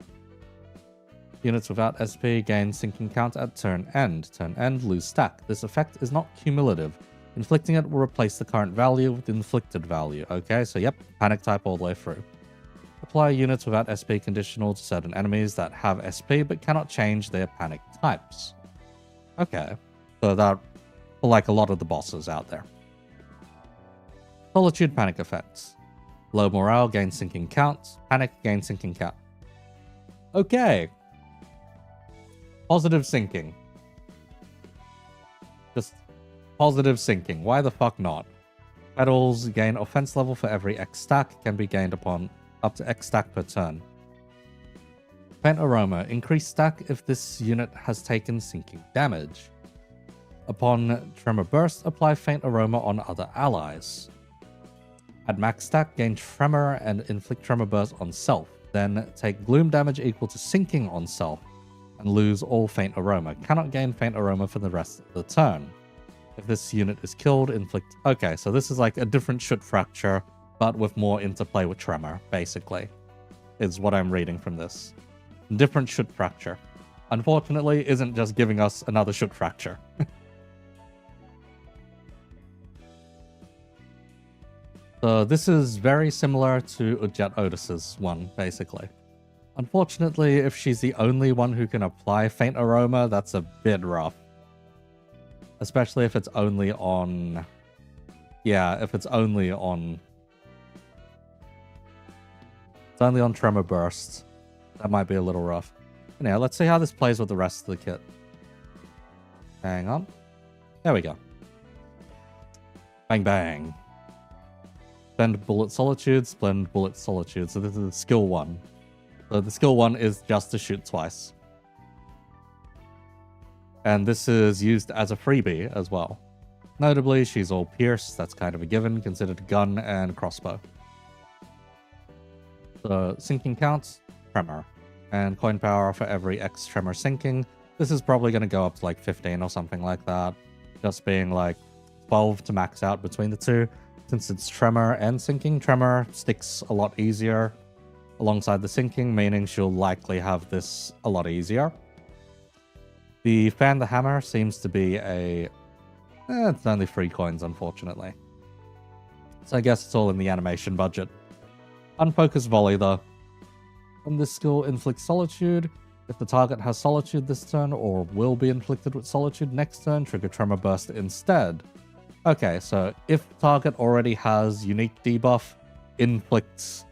Units without SP gain sinking count at turn end. Turn end, lose stack. This effect is not cumulative. Inflicting it will replace the current value with the inflicted value. Okay, so yep, panic type all the way through. apply units without SP conditional to certain enemies that have SP but cannot change their panic types. Okay, so that for like a lot of the bosses out there. Solitude panic effects. Low morale, gain sinking count. Panic, gain sinking count. Okay. Positive sinking. Just positive sinking. Why the fuck not? Petals gain offense level for every X stack, can be gained upon up to X stack per turn. Faint aroma. Increase stack if this unit has taken sinking damage. Upon tremor burst, apply faint aroma on other allies. At max stack, gain tremor and inflict tremor burst on self. Then take gloom damage equal to sinking on self and lose all faint aroma. Cannot gain faint aroma for the rest of the turn. If this unit is killed, inflict... Okay, so this is like a different shoot fracture, but with more interplay with tremor, basically, is what I'm reading from this. Different shoot fracture. Unfortunately, isn't just giving us another shoot fracture. So this is very similar to Jet Otis's one, basically. Unfortunately, if she's the only one who can apply faint aroma, that's a bit rough. Especially if it's only on... Yeah, if it's only on... It's only on Tremor Burst. That might be a little rough. Anyhow, let's see how this plays with the rest of the kit. Hang on. There we go. Bang bang. Spend Bullet Solitude, Splend Bullet Solitude. So this is skill 1. So the skill 1 is just to shoot twice. And this is used as a freebie as well. Notably, she's all pierce, that's kind of a given, considered gun and crossbow. So sinking counts, tremor. And coin power for every X tremor sinking. This is probably going to go up to like 15 or something like that. Just being like 12 to max out between the two. Since it's tremor and sinking, tremor sticks a lot easier alongside the sinking, meaning she'll likely have this a lot easier. The Fan the Hammer seems to be a... it's only 3 coins, unfortunately. So I guess it's all in the animation budget. Unfocused Volley, though. When this skill inflicts Solitude, if the target has Solitude this turn, or will be inflicted with Solitude next turn, trigger Tremor Burst instead. Okay, so if target already has unique debuff, inflicts...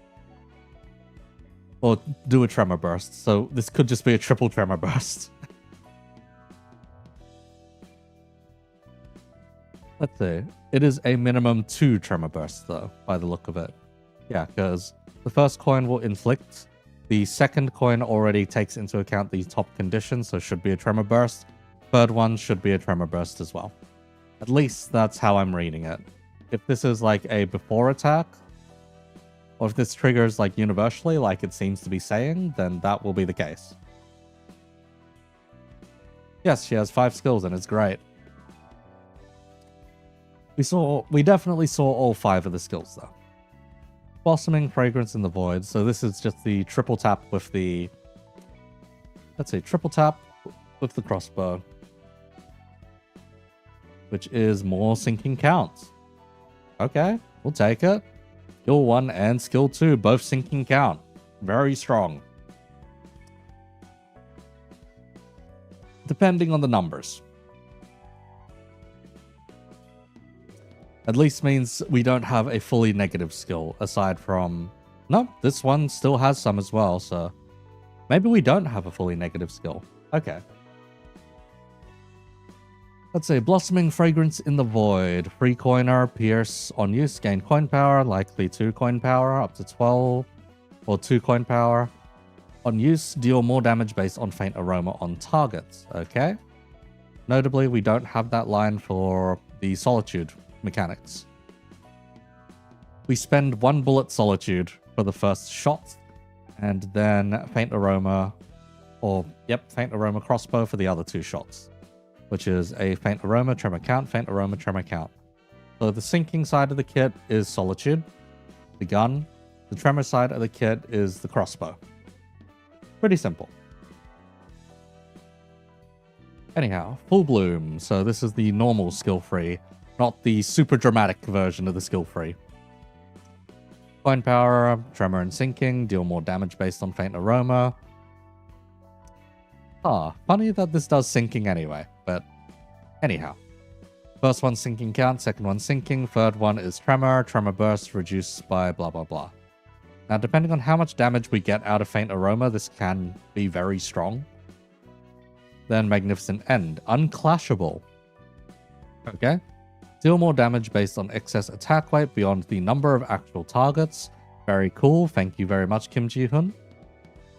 or do a Tremor Burst. So this could just be a triple Tremor Burst. Let's see. It is a minimum 2 Tremor Bursts, though, by the look of it. Yeah, because the first coin will inflict. The second coin already takes into account the top condition, so should be a Tremor Burst. Third one should be a Tremor Burst as well. At least that's how I'm reading it. If this is like a before attack, or if this triggers like universally, like it seems to be saying, then that will be the case. Yes, she has 5 skills and it's great. We definitely saw all 5 of the skills though. Blossoming Fragrance in the Void. So this is just the triple tap with the... Let's see, triple tap with the crossbow. Which is more sinking count. Okay, we'll take it. Skill 1 and skill 2, both sinking count. Very strong. Depending on the numbers. At least means we don't have a fully negative skill, aside from... No, this one still has some as well, so... Maybe we don't have a fully negative skill. Okay. Let's say Blossoming Fragrance in the Void. Free coiner, pierce, on use, gain coin power, likely 2 coin power, up to 12, or 2 coin power. On use, deal more damage based on faint aroma on targets. Okay. Notably, we don't have that line for the Solitude mechanics. We spend 1 bullet Solitude for the first shot, and then faint aroma, or faint aroma crossbow for the other 2 shots, which is a faint aroma tremor count, faint aroma tremor count. So the sinking side of the kit is Solitude, the gun. The tremor side of the kit is the crossbow. Pretty simple. Anyhow, Full Bloom. So this is the normal skill free, not the super dramatic version of the skill free. Coin power, tremor and sinking, deal more damage based on faint aroma. Funny that this does sinking anyway, but anyhow. First one sinking count, second one sinking, third one is tremor burst reduced by blah blah blah. Now depending on how much damage we get out of faint aroma, this can be very strong. Then magnificent end, unclashable. Okay. Deal more damage based on excess attack weight beyond the number of actual targets. Very cool, thank you very much Kim Ji-hun.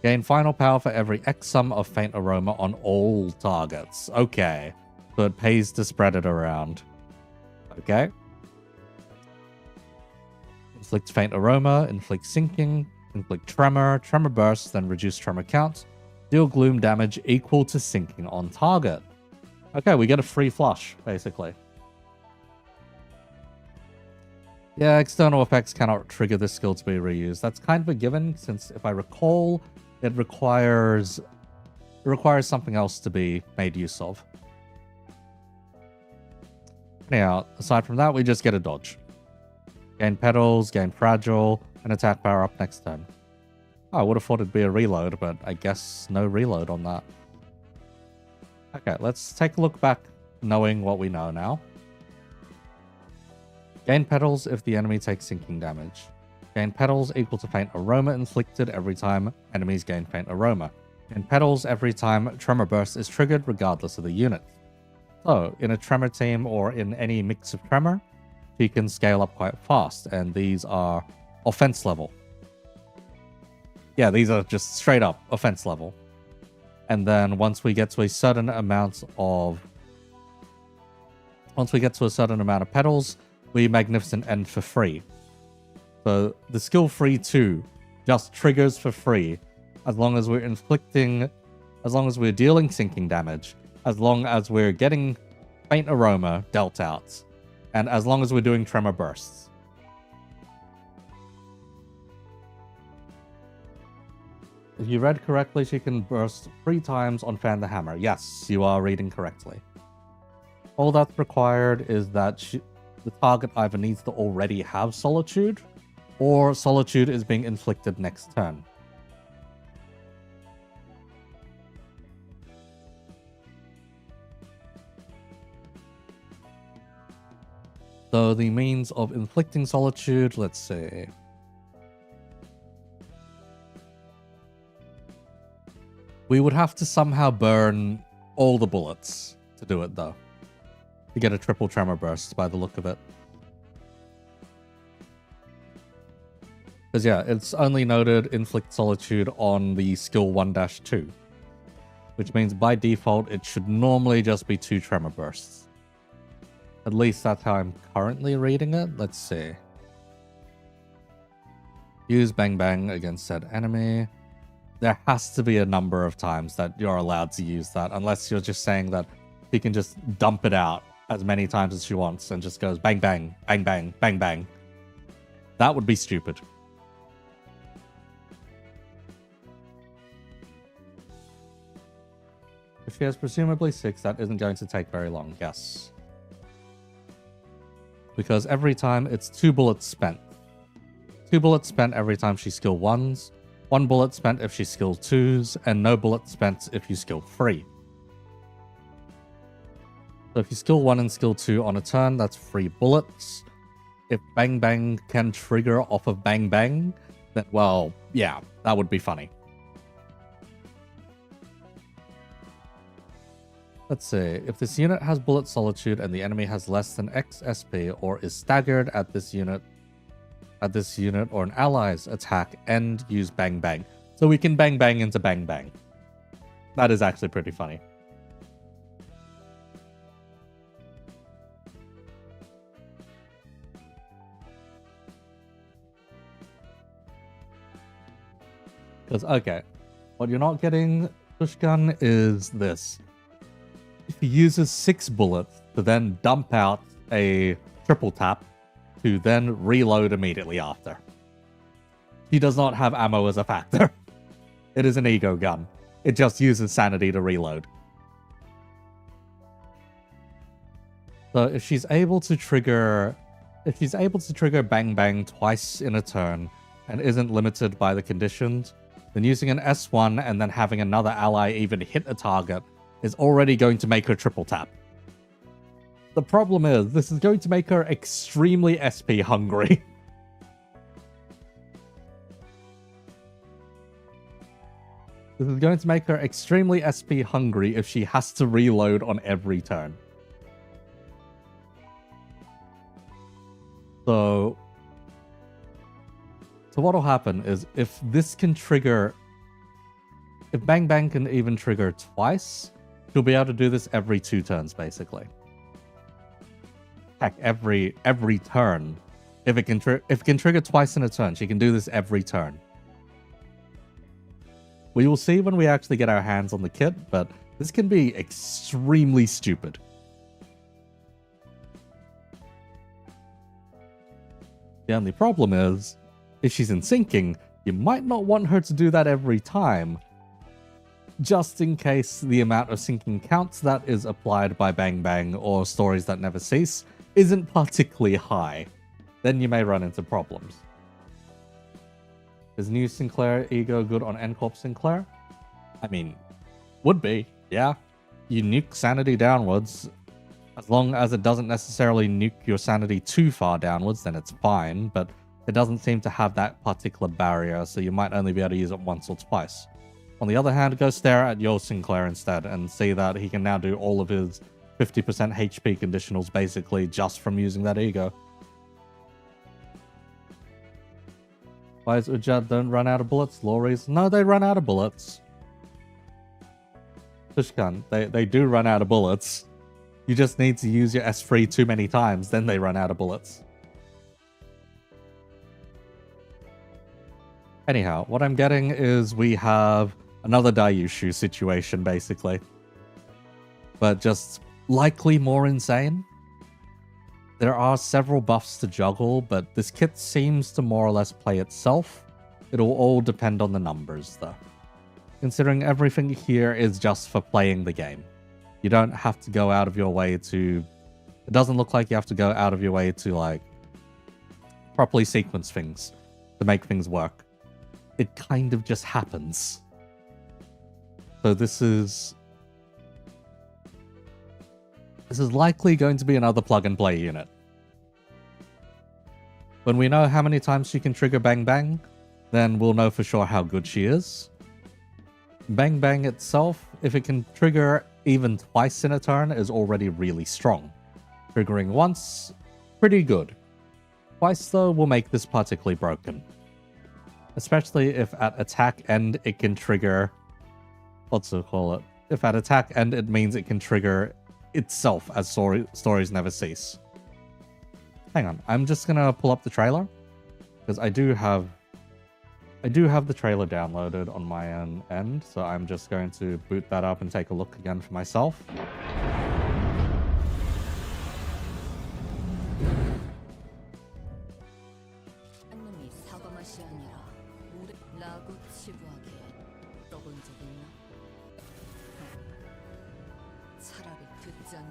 Gain final power for every X sum of faint aroma on all targets. Okay. So it pays to spread it around. Okay. Inflict faint aroma, inflict sinking, inflict tremor burst, then reduce tremor count. Deal gloom damage equal to sinking on target. Okay, we get a free flush, basically. Yeah, external effects cannot trigger this skill to be reused. That's kind of a given, since if I recall, it requires something else to be made use of. Anyhow, aside from that, we just get a dodge. Gain petals, gain fragile, and attack power up next turn. Oh, I would have thought it'd be a reload, but I guess no reload on that. Okay, let's take a look back, knowing what we know now. Gain petals if the enemy takes sinking damage. Gain petals equal to faint aroma inflicted every time enemies gain faint aroma. Gain petals every time tremor burst is triggered regardless of the unit. So, in a tremor team or in any mix of tremor, she can scale up quite fast, and these are offense level. Yeah, these are just straight up offense level. And then once we get to a certain amount of petals, we magnificent end for free. So the skill free 2 just triggers for free as long as we're dealing sinking damage, as long as we're getting faint aroma dealt out, and as long as we're doing tremor bursts. If you read correctly, she can burst 3 times on Fan the Hammer. Yes, you are reading correctly. All that's required is that the target either needs to already have Solitude, or Solitude is being inflicted next turn. So the means of inflicting Solitude, let's see. We would have to somehow burn all the bullets to do it, though. To get a triple tremor burst by the look of it. Because yeah, it's only noted inflict solitude on the skill 1-2. Which means by default, it should normally just be 2 tremor bursts. At least that's how I'm currently reading it. Let's see. Use Bang Bang against said enemy. There has to be a number of times that you're allowed to use that, unless you're just saying that you can just dump it out as many times as she wants and just goes bang bang, bang bang, bang bang. That would be stupid. If she has presumably 6, that isn't going to take very long, yes. Because every time it's 2 bullets spent. 2 bullets spent every time she skill 1s, 1 bullet spent if she skill 2s, and no bullet spent if you skill 3. So if you skill 1 and skill 2 on a turn, that's 3 bullets. If Bang Bang can trigger off of Bang Bang, then, well, yeah, that would be funny. Let's see. If this unit has bullet solitude and the enemy has less than X SP or is staggered at this unit or an ally's attack, and use Bang Bang. So we can Bang Bang into Bang Bang. That is actually pretty funny. Because, okay, what you're not getting, Pushgun, is this. If he uses 6 bullets to then dump out a triple tap to then reload immediately after. He does not have ammo as a factor. It is an ego gun. It just uses sanity to reload. So if she's able to trigger if she's able to trigger Bang Bang twice in a turn and isn't limited by the conditions, then using an S1 and then having another ally even hit a target is already going to make her triple tap. The problem is, this is going to make her extremely SP hungry. This is going to make her extremely SP hungry if she has to reload on every turn. So what'll happen is if this can trigger... If Bang Bang can even trigger twice, she'll be able to do this every 2 turns, basically. Heck, every turn. If it can trigger twice in a turn, she can do this every turn. We will see when we actually get our hands on the kit, but this can be extremely stupid. The only problem is, if she's in syncing, you might not want her to do that every time, just in case the amount of syncing counts that is applied by Bang Bang or Stories That Never Cease isn't particularly high. Then you may run into problems. Is new Sinclair ego good on N-Corp Sinclair? I mean, would be, yeah. You nuke sanity downwards. As long as it doesn't necessarily nuke your sanity too far downwards, then it's fine, but it doesn't seem to have that particular barrier, so you might only be able to use it once or twice. On the other hand, go stare at your Sinclair instead and see that he can now do all of his 50% HP conditionals basically just from using that ego. Why is Ujad don't run out of bullets? Lorries? No, they run out of bullets. Tushkan, they do run out of bullets. You just need to use your S3 too many times, then they run out of bullets. Anyhow, what I'm getting is we have another Dayushu situation, basically. But just likely more insane. There are several buffs to juggle, but this kit seems to more or less play itself. It'll all depend on the numbers, though. Considering everything here is just for playing the game. You don't have to go out of your way to... It doesn't look like you have to go out of your way to, like, properly sequence things to make things work. It kind of just happens. So this is likely going to be another plug-and-play unit. When we know how many times she can trigger Bang Bang, then we'll know for sure how good she is. Bang Bang itself, if it can trigger even twice in a turn, is already really strong. Triggering once, pretty good. Twice, though, will make this particularly broken. Especially if at attack end it can trigger... What's it call it? If at attack end it means it can trigger itself as Stories Never Cease. Hang on, I'm just gonna pull up the trailer. Because I do have the trailer downloaded on my own end, so I'm just going to boot that up and take a look again for myself.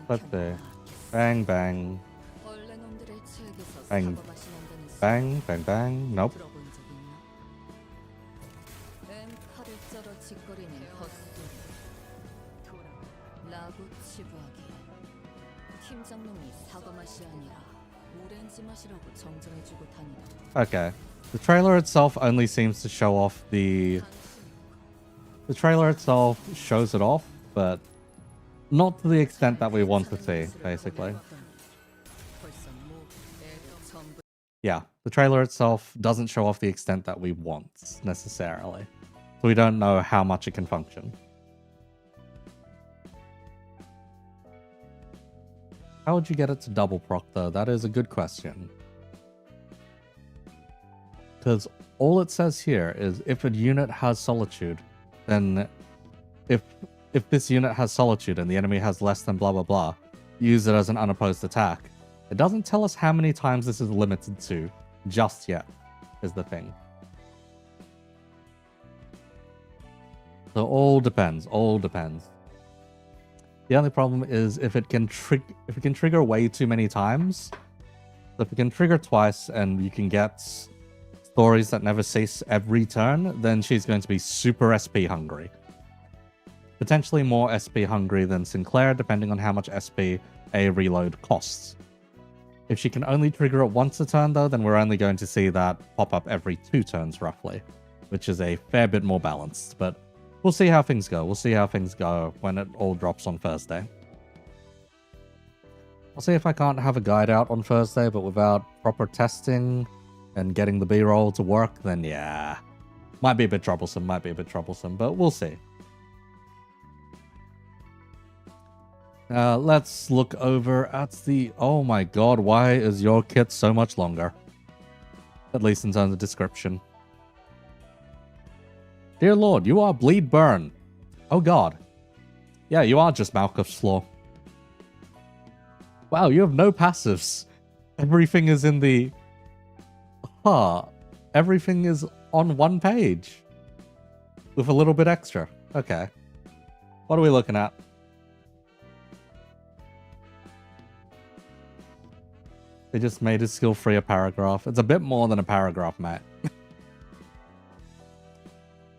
Let's see. Bang, bang. Bang, bang, bang, bang. Nope. Okay. The trailer itself only seems to show off the... The trailer itself shows it off, but not to the extent that we want to see, basically. Yeah, the trailer itself doesn't show off the extent that we want, necessarily. So we don't know how much it can function. How would you get it to double proc, though? That is a good question. Because all it says here is if a unit has Solitude, then if this unit has Solitude and the enemy has less than blah blah blah, use it as an unopposed attack. It doesn't tell us how many times this is limited to just yet, is the thing. So all depends, all depends. The only problem is if it can trigger way too many times, So if you can trigger twice and you can get stories that never cease every turn, then she's going to be super SP hungry. Potentially more SP hungry than Sinclair, depending on how much SP a reload costs. If she can only trigger it once a turn, though, then we're only going to see that pop up every 2 turns, roughly, which is a fair bit more balanced. But we'll see how things go. We'll see how things go when it all drops on Thursday. I'll see if I can't have a guide out on Thursday, but without proper testing and getting the B-roll to work, then yeah. Might be a bit troublesome, but we'll see. Let's look over at the... Oh my god, why is your kit so much longer? At least in terms of description. Dear Lord, you are Bleed Burn. Oh god. Yeah, you are just Malkuth's Law. Wow, you have no passives. Everything is in the... Everything is on one page. With a little bit extra. Okay. What are we looking at? They just made his skill free a paragraph. It's a bit more than a paragraph, mate.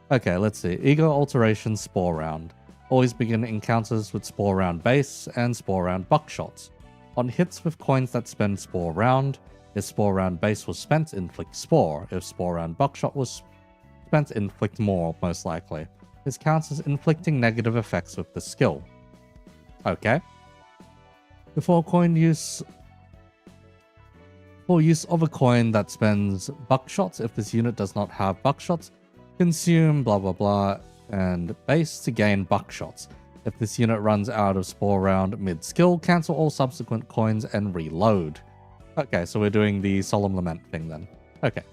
Okay, let's see. Ego Alteration Spore Round. Always begin encounters with Spore Round base and Spore Round buckshots. On hits with coins that spend Spore Round, if Spore Round base was spent, inflict Spore. If Spore Round buckshot was spent, inflict more, most likely. This counts as inflicting negative effects with the skill. Okay. Before use of a coin that spends buckshots, if this unit does not have buckshots, consume blah blah blah and base to gain buckshots. If this unit runs out of Spore Round mid-skill, cancel all subsequent coins and reload. Okay, so we're doing the Solemn Lament thing then. Okay.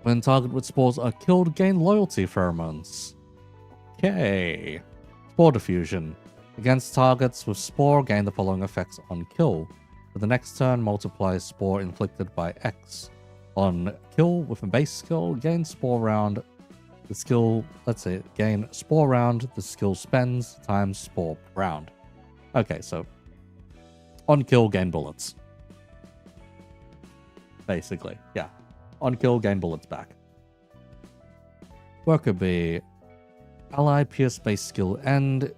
When target with spores are killed, gain loyalty pheromones. Okay. Spore Diffusion. Against targets with spore, gain the following effects on kill. For the next turn, multiply spore inflicted by X. On kill with a base skill, gain Spore Round. The skill, let's say, gain Spore Round, the skill spends, times Spore Round. Okay, so on kill, gain bullets. Basically, yeah. On kill, gain bullets back. Worker B. Ally Pierce base skill end.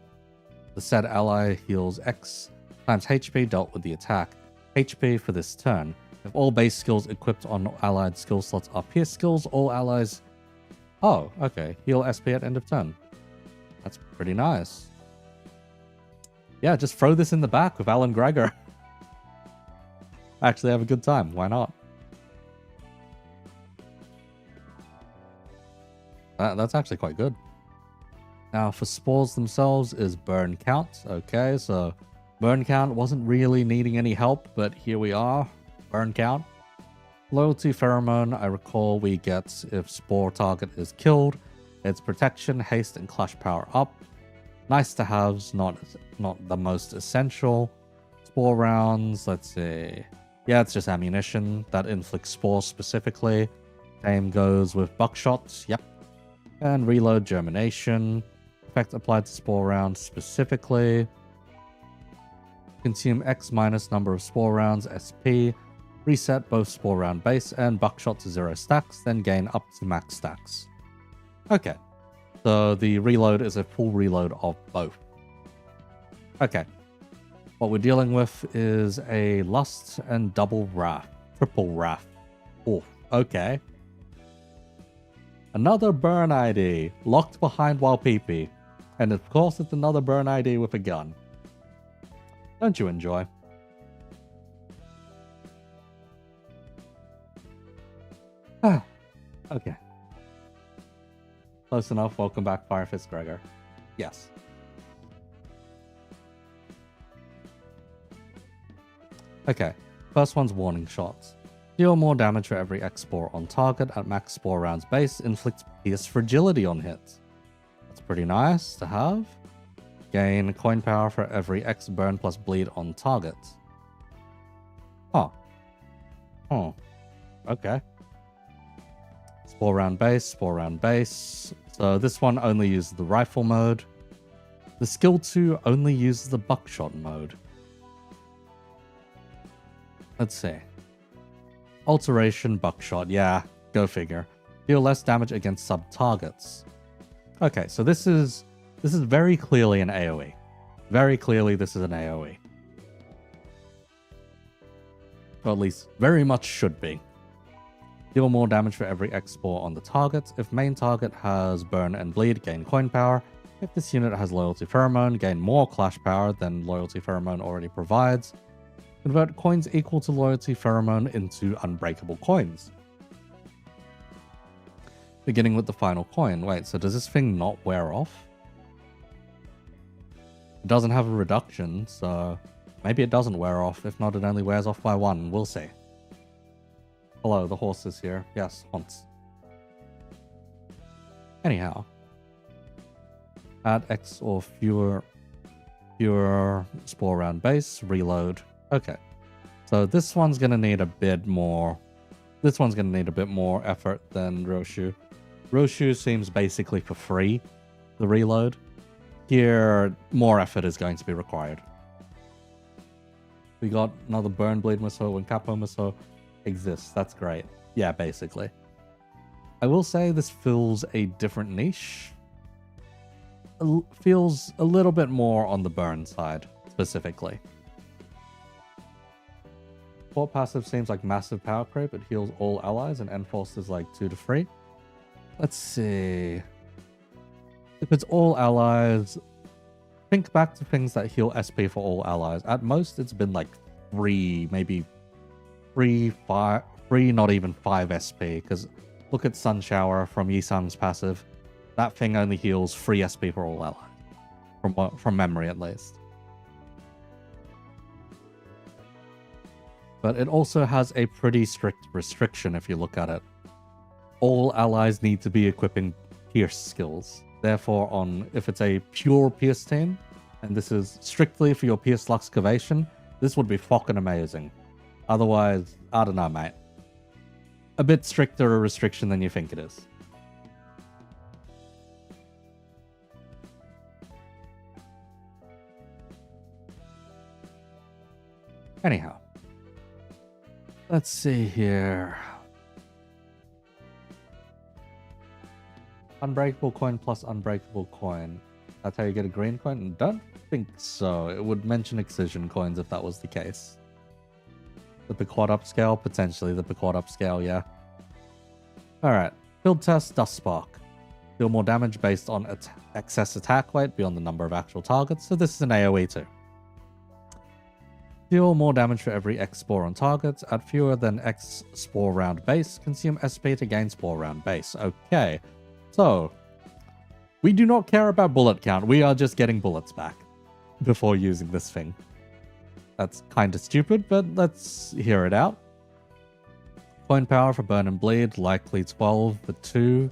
The said ally heals X times HP dealt with the attack. HP for this turn. If all base skills equipped on allied skill slots are Pierce skills, all allies... Oh, okay. Heal SP at end of turn. That's pretty nice. Yeah, just throw this in the back with Alan Gregor. Actually have a good time. Why not? That's actually quite good. Now, for spores themselves is burn count. Okay, so burn count wasn't really needing any help, but here we are. Burn count. Loyalty pheromone, I recall we get if spore target is killed. It's protection, haste, and clash power up. Nice to haves, not the most essential. Spore rounds, let's see. Yeah, it's just ammunition that inflicts spores specifically. Same goes with buckshots, yep. And reload germination. Effect applied to spore rounds specifically. Consume X minus number of spore rounds, SP. Reset both spore round base and buckshot to 0 stacks, then gain up to max stacks. Okay, so the reload is a full reload of both. Okay, what we're dealing with is a Lust and double Wrath, triple Wrath. Oh, okay. Another burn ID, locked behind while PP. And of course it's another burn ID with a gun. Don't you enjoy? Okay. Close enough. Welcome back, Firefist Gregor. Yes. Okay. First one's warning shots. Deal more damage for every X spore on target at max spore rounds base. Inflict pierce fragility on hits. That's pretty nice to have. Gain coin power for every X burn plus bleed on target. Oh. Oh. Okay. Spore round base, spore round base. So this one only uses the rifle mode. The skill 2 only uses the buckshot mode. Let's see. Alteration buckshot. Yeah, go figure. Deal less damage against sub-targets. Okay, so this is very clearly an AoE. Very clearly this is an AoE. Or at least very much should be. Deal more damage for every X Spore on the target. If main target has burn and bleed, gain coin power. If this unit has loyalty pheromone, gain more clash power than loyalty pheromone already provides. Convert coins equal to loyalty pheromone into unbreakable coins. Beginning with the final coin. Wait, so does this thing not wear off? It doesn't have a reduction, so maybe it doesn't wear off. If not, it only wears off by 1. We'll see. Hello, the horse is here. Yes, haunts. Anyhow. Add X or fewer spore round base. Reload. Okay. So this one's going to need a bit more... This one's going to need a bit more effort than Roshu. Roshu seems basically for free, the reload. Here, more effort is going to be required. We got another Burn Bleed Miso and Capo Miso exists. That's great. Yeah, basically. I will say this fills a different niche. Feels a little bit more on the burn side, specifically. Port passive seems like massive power creep. It heals all allies, and Enforced is like 2 to 3. Let's see. If it's all allies, think back to things that heal SP for all allies. At most, it's been like 3, maybe 3, 5, 3, not even 5 SP. Because look at Sun Shower from Yisang's passive. That thing only heals 3 SP for all allies. From memory, at least. But it also has a pretty strict restriction if you look at it. All allies need to be equipping Pierce skills. Therefore, if it's a pure Pierce team, and this is strictly for your Pierce Luxcavation, this would be fucking amazing. Otherwise, I don't know, mate. A bit stricter a restriction than you think it is. Anyhow. Let's see here. Unbreakable coin plus unbreakable coin. That's how you get a green coin? Don't think so. It would mention excision coins if that was the case. The Pequod upscale? Potentially the Pequod upscale, yeah. Alright. Field test, Dust Spark. Deal more damage based on excess attack weight beyond the number of actual targets, so this is an AoE too. Deal more damage for every X Spore on targets. At fewer than X Spore round base. Consume SP to gain Spore round base. Okay. So, we do not care about bullet count. We are just getting bullets back before using this thing. That's kind of stupid, but let's hear it out. Coin power for Burn and Bleed, likely 12 for 2.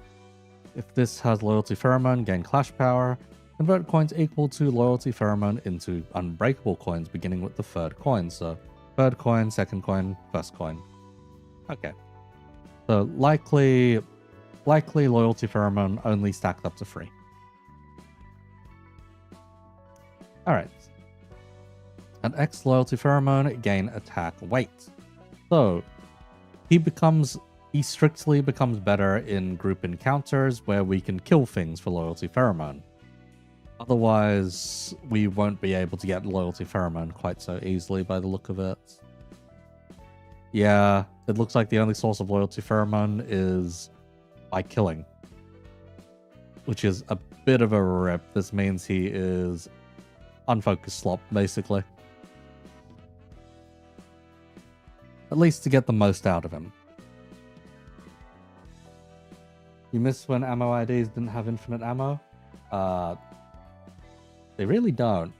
If this has Loyalty Pheromone, gain Clash power. Convert coins equal to Loyalty Pheromone into unbreakable coins, beginning with the third coin. So, third coin, second coin, first coin. Okay. So, likely Loyalty Pheromone only stacked up to 3. Alright. An X Loyalty Pheromone, gain attack weight. So, he strictly becomes better in group encounters where we can kill things for Loyalty Pheromone. Otherwise, we won't be able to get Loyalty Pheromone quite so easily by the look of it. Yeah, it looks like the only source of Loyalty Pheromone is by killing. Which is a bit of a rip. This means he is unfocused slop, basically. At least to get the most out of him. You missed when ammo IDs didn't have infinite ammo? They really don't.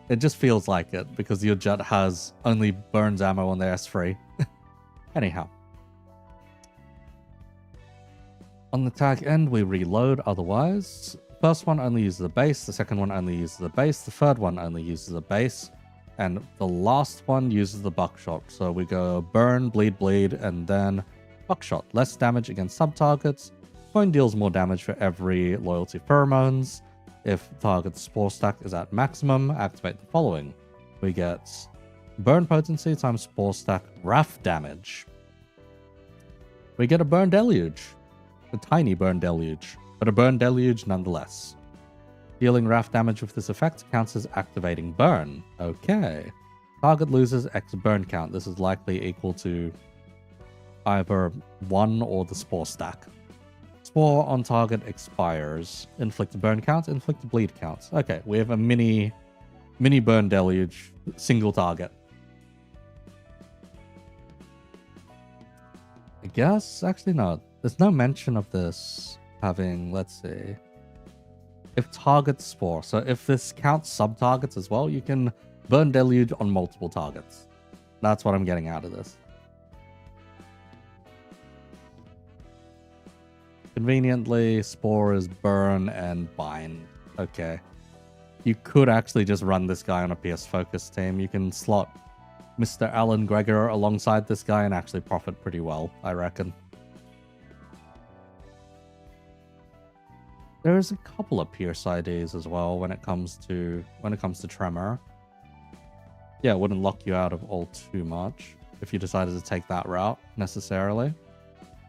It just feels like it, because your Jet has only burns ammo on their S3. Anyhow. On the tag end, we reload otherwise. First one only uses the base, the second one only uses the base, the third one only uses the base, and the last one uses the buckshot. So we go burn, bleed, and then buckshot. Less damage against sub-targets. Coin deals more damage for every loyalty pheromones. If target's spore stack is at maximum, activate the following. We get Burn potency times spore stack wrath damage. We get a burn deluge. A tiny burn deluge, but a burn deluge nonetheless. Dealing wrath damage with this effect counts as activating burn. Okay. Target loses X burn count. This is likely equal to either 1 or the spore stack. Spore on target expires. Inflict burn count, inflict bleed count. Okay, we have a mini burn deluge, single target. I guess, actually no, there's no mention of this having, let's see. If target spore, so if this counts sub-targets as well, you can burn deluge on multiple targets. That's what I'm getting out of this. Conveniently, spore is burn and bind. Okay. You could actually just run this guy on a PS Focus team. You can slot Mr. Alan Gregor alongside this guy and actually profit pretty well, I reckon. There's a couple of Pierce IDs as well when it comes to Tremor. Yeah, it wouldn't lock you out of all too much if you decided to take that route necessarily.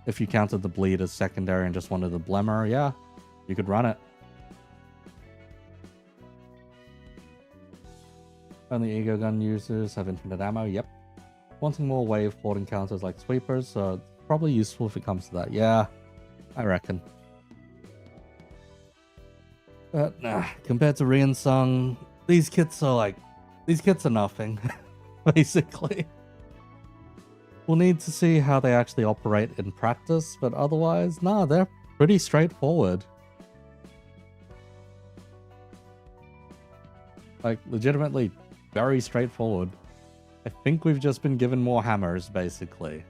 If you counted the bleed as secondary and just wanted the Blemmer, yeah, you could run it. Only Ego Gun users have infinite ammo, yep. Wanting more wave horde encounters like sweepers, so it's probably useful if it comes to that. Yeah, I reckon. But nah, compared to Riensung, these kits are nothing, basically. We'll need to see how they actually operate in practice, but otherwise, nah, they're pretty straightforward. Like, legitimately very straightforward. I think we've just been given more hammers, basically.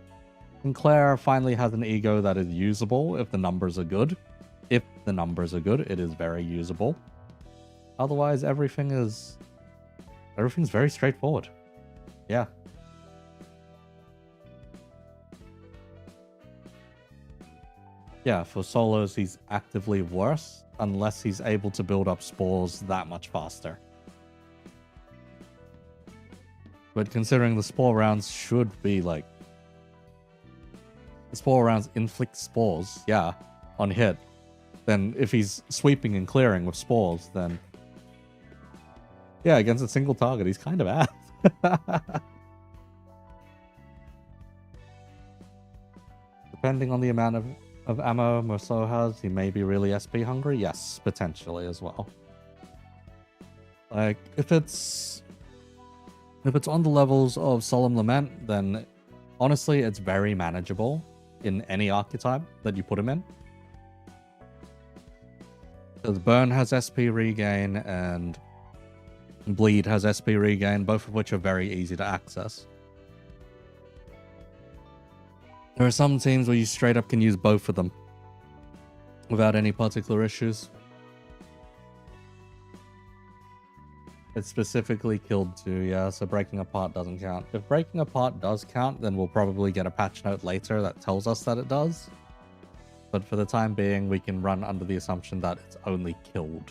Sinclair finally has an ego that is usable if the numbers are good. If the numbers are good, it is very usable. Otherwise, everything's very straightforward. Yeah. Yeah, for solos, he's actively worse unless he's able to build up spores that much faster. But considering the spore rounds should be like... The spore rounds inflict spores, yeah, on hit. Then if he's sweeping and clearing with spores, then... Yeah, against a single target, he's kind of ass. Depending on the amount of ammo Merceau has, he may be really SP hungry. Yes, potentially as well. Like, if it's on the levels of Solemn Lament, then honestly, it's very manageable in any archetype that you put him in. Because Burn has SP regain and Bleed has SP regain, both of which are very easy to access. There are some teams where you straight up can use both of them without any particular issues. It's specifically killed 2, yeah, so Breaking Apart doesn't count. If Breaking Apart does count, then we'll probably get a patch note later that tells us that it does. But for the time being, we can run under the assumption that it's only killed.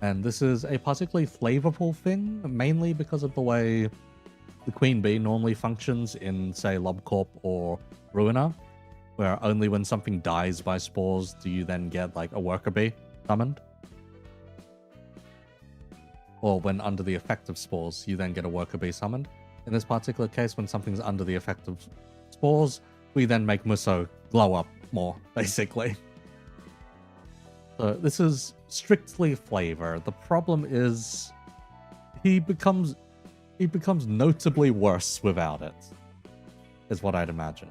And this is a particularly flavorful thing, mainly because of the way the Queen Bee normally functions in, say, Lobcorp or Ruiner, where only when something dies by spores do you then get, like, a worker bee summoned. Or when under the effect of spores, you then get a worker bee summoned. In this particular case, when something's under the effect of spores, we then make Musso glow up more, basically. So this is strictly flavor. The problem is he becomes notably worse without it, is what I'd imagine.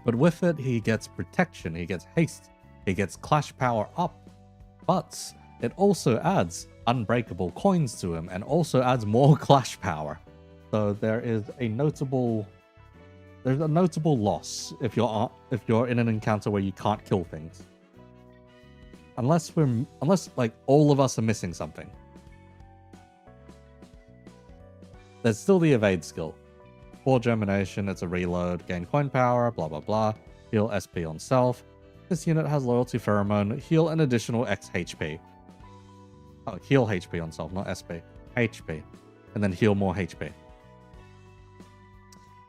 But with it, he gets protection, he gets haste, he gets clash power up, but it also adds unbreakable coins to him and also adds more clash power. So there's a notable loss if you're in an encounter where you can't kill things. Unless like all of us are missing something. There's still the evade skill. For Germination, it's a reload, gain coin power, blah blah blah, heal SP on self. This unit has loyalty pheromone, heal an additional X HP. Oh, heal HP on self, not SP. HP. and then heal more HP.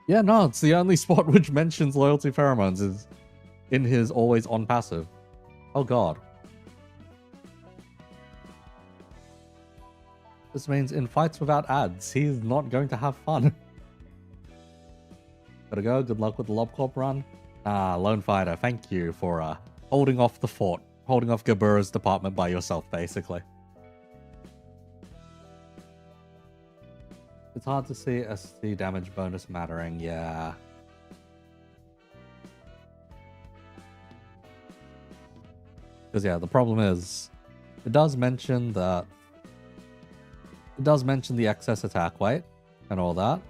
Yeah, no, it's the only spot which mentions loyalty pheromones is in his always on passive. Oh god. This means in fights without ads, he's not going to have fun. Gotta go, good luck with the Lobcorp run. Lone Fighter, thank you for holding off the fort. Holding off Gabura's department by yourself, basically. It's hard to see SC damage bonus mattering, yeah. Because yeah, the problem is, it does mention that... It does mention the excess attack weight and all that.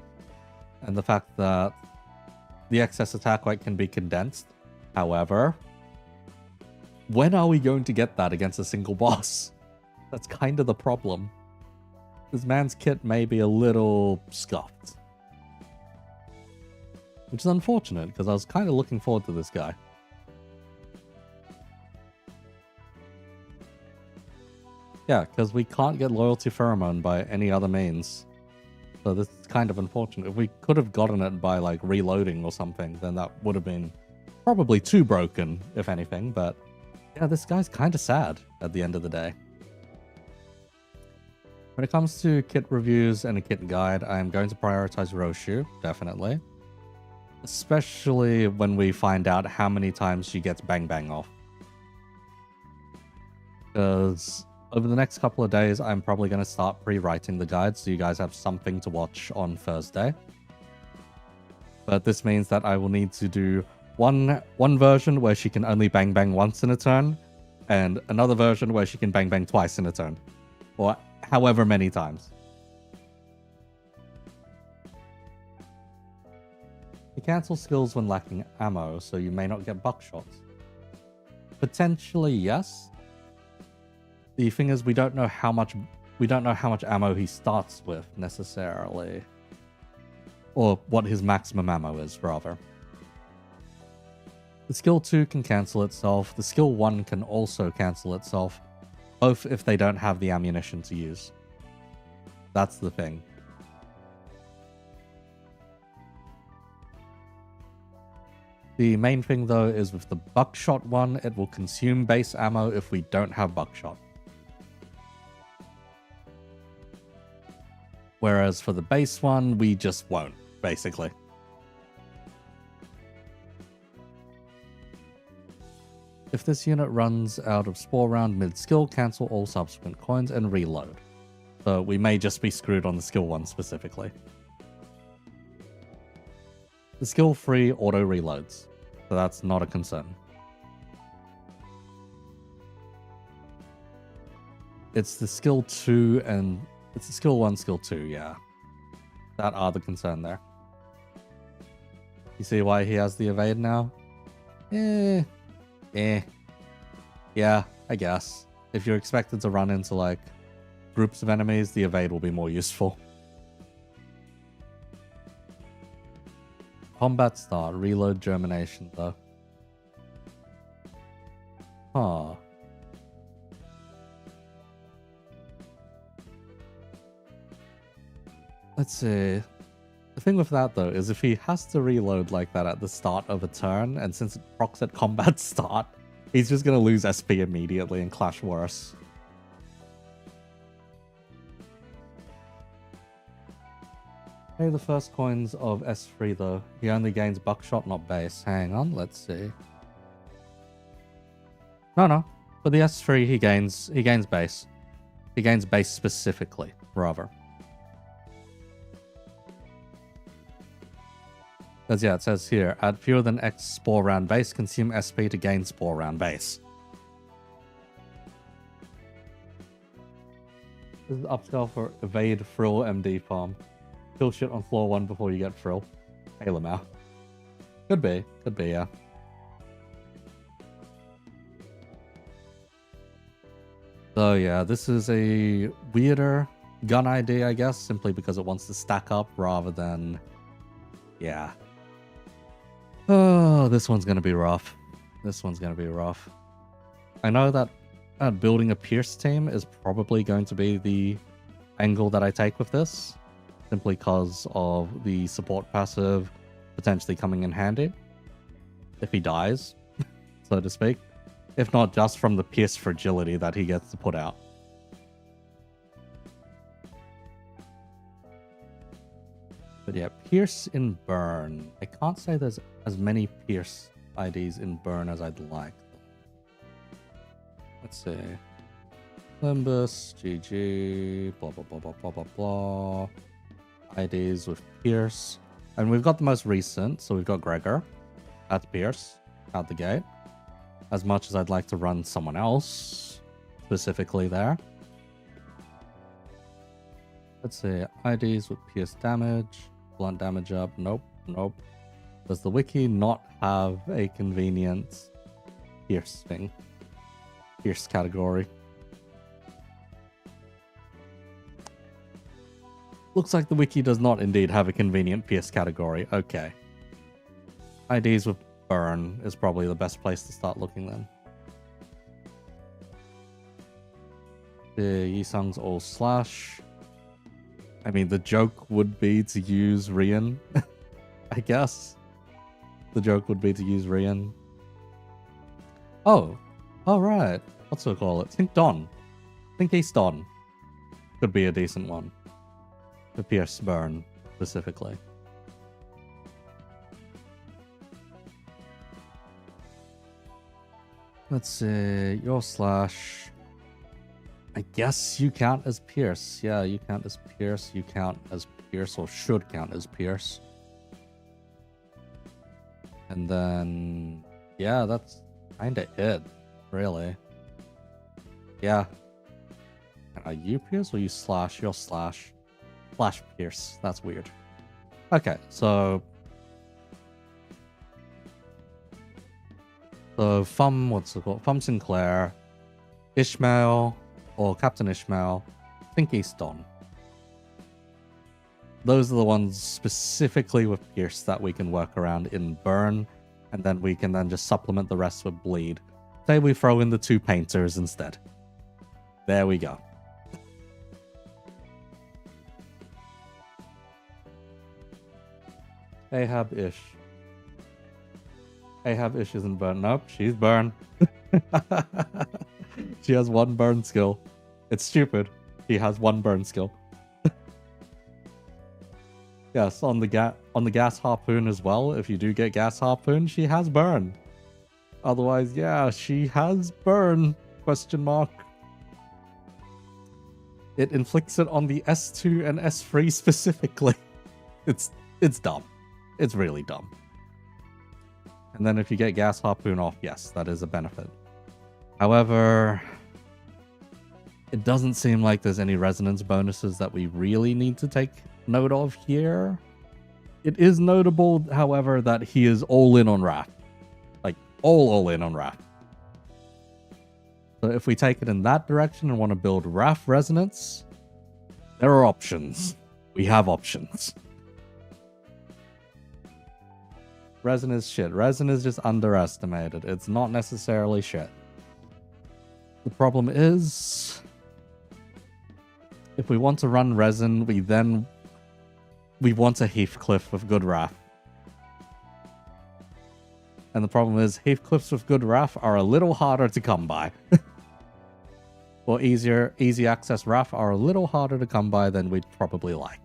And the fact that the excess attack weight can be condensed. However, when are we going to get that against a single boss? That's kind of the problem. This man's kit may be a little scuffed. Which is unfortunate, because I was kind of looking forward to this guy. Yeah, because we can't get loyalty pheromone by any other means. So this is kind of unfortunate. If we could have gotten it by, like, reloading or something, then that would have been probably too broken, if anything. But, yeah, this guy's kind of sad at the end of the day. When it comes to kit reviews and a kit guide, I am going to prioritize Roshu, definitely. Especially when we find out how many times she gets Bang Bang off. Because over the next couple of days, I'm probably going to start pre-writing the guide so you guys have something to watch on Thursday. But this means that I will need to do one version where she can only Bang Bang once in a turn, and another version where she can Bang Bang twice in a turn. Or however many times. You cancel skills when lacking ammo, so you may not get buckshots. Potentially, yes. The thing is, we don't know how much ammo he starts with necessarily, or what his maximum ammo is, rather. The skill 2 can cancel itself. The skill 1 can also cancel itself. Both if they don't have the ammunition to use. That's the thing. The main thing though is with the buckshot one, it will consume base ammo if we don't have buckshot. Whereas for the base one, we just won't, basically. If this unit runs out of Spore round mid-skill, cancel all subsequent coins and reload. So we may just be screwed on the skill 1 specifically. The skill 3 auto reloads, so that's not a concern. It's the skill 2 and... It's the skill 1, skill 2, yeah. That are the concern there. You see why he has the evade now? Yeah, I guess. If you're expected to run into, like, groups of enemies, the evade will be more useful. Combat start. Reload germination, though. Huh. Let's see. The thing with that, though, is if he has to reload like that at the start of a turn, and since it procs at combat start, he's just going to lose SP immediately and clash worse. Pay the first coins of S3, though. He only gains buckshot, not base. Hang on, let's see. No. For the S3, he gains base. He gains base specifically, rather. Because yeah, it says here, add fewer than X Spore round base, consume SP to gain Spore round base. This is upscale for evade, frill, MD farm. Kill shit on floor 1 before you get frill. Hey, Lamau. Could be, yeah. So yeah, this is a weirder gun ID, I guess, simply because it wants to stack up rather than... Yeah. Oh, this one's going to be rough. This one's going to be rough. I know that building a Pierce team is probably going to be the angle that I take with this. simply because of the support passive potentially coming in handy if he dies, so to speak. If not just from the Pierce fragility that he gets to put out. But yeah, Pierce in Burn. I can't say there's as many Pierce IDs in Burn as I'd like. Let's see. Limbus, GG, blah, blah, blah, blah, blah, blah, blah. IDs with Pierce. And we've got the most recent, so we've got Gregor. That's Pierce, out the gate. As much as I'd like to run someone else, specifically there. Let's see, IDs with Pierce damage. Blunt damage up, nope, nope. Does the wiki not have a convenient Pierce thing? Pierce category. Looks like the wiki does not indeed have a convenient Pierce category. Okay. IDs with Burn is probably the best place to start looking then. The Yisung's all slash. I mean, the joke would be to use Rian, I guess. The joke would be to use Rian. Oh, right. What's it call it? Think Don. Think East Don. Could be a decent one. For Pierce Burn, specifically. Let's see. Your slash. I guess you count as Pierce. Yeah, you count as Pierce. You count as Pierce, or should count as Pierce. And then, yeah, that's kind of it, really. Yeah. Are you Pierce or you slash? You're slash. Slash Pierce. That's weird. Okay, so... Fum, what's it called? Fum Sinclair, Ishmael, or Captain Ishmael, think East Don. Those are the ones specifically with Pierce that we can work around in Burn, and then we can then just supplement the rest with Bleed. Say we throw in the 2 painters instead. There we go. Ahab-ish. Ahab-ish isn't Burn. Nope, she's Burn. She has 1 burn skill. It's stupid. She has 1 burn skill. Yes, on the gas harpoon as well. If you do get gas harpoon, she has burn. Otherwise, yeah, she has burn. Question mark. It inflicts it on the S2 and S3 specifically. It's dumb. It's really dumb. And then if you get gas harpoon off, yes, that is a benefit. However, it doesn't seem like there's any resonance bonuses that we really need to take note of here. It is notable, however, that he is all in on Wrath. Like, all in on Wrath. So if we take it in that direction and want to build Wrath resonance, there are options. We have options. Resin is shit. Resin is just underestimated. It's not necessarily shit. The problem is, if we want to run Resin, we want a Heathcliff with good Wrath. And the problem is, Heathcliffs with good Wrath are a little harder to come by. Or easy access Wrath are a little harder to come by than we'd probably like.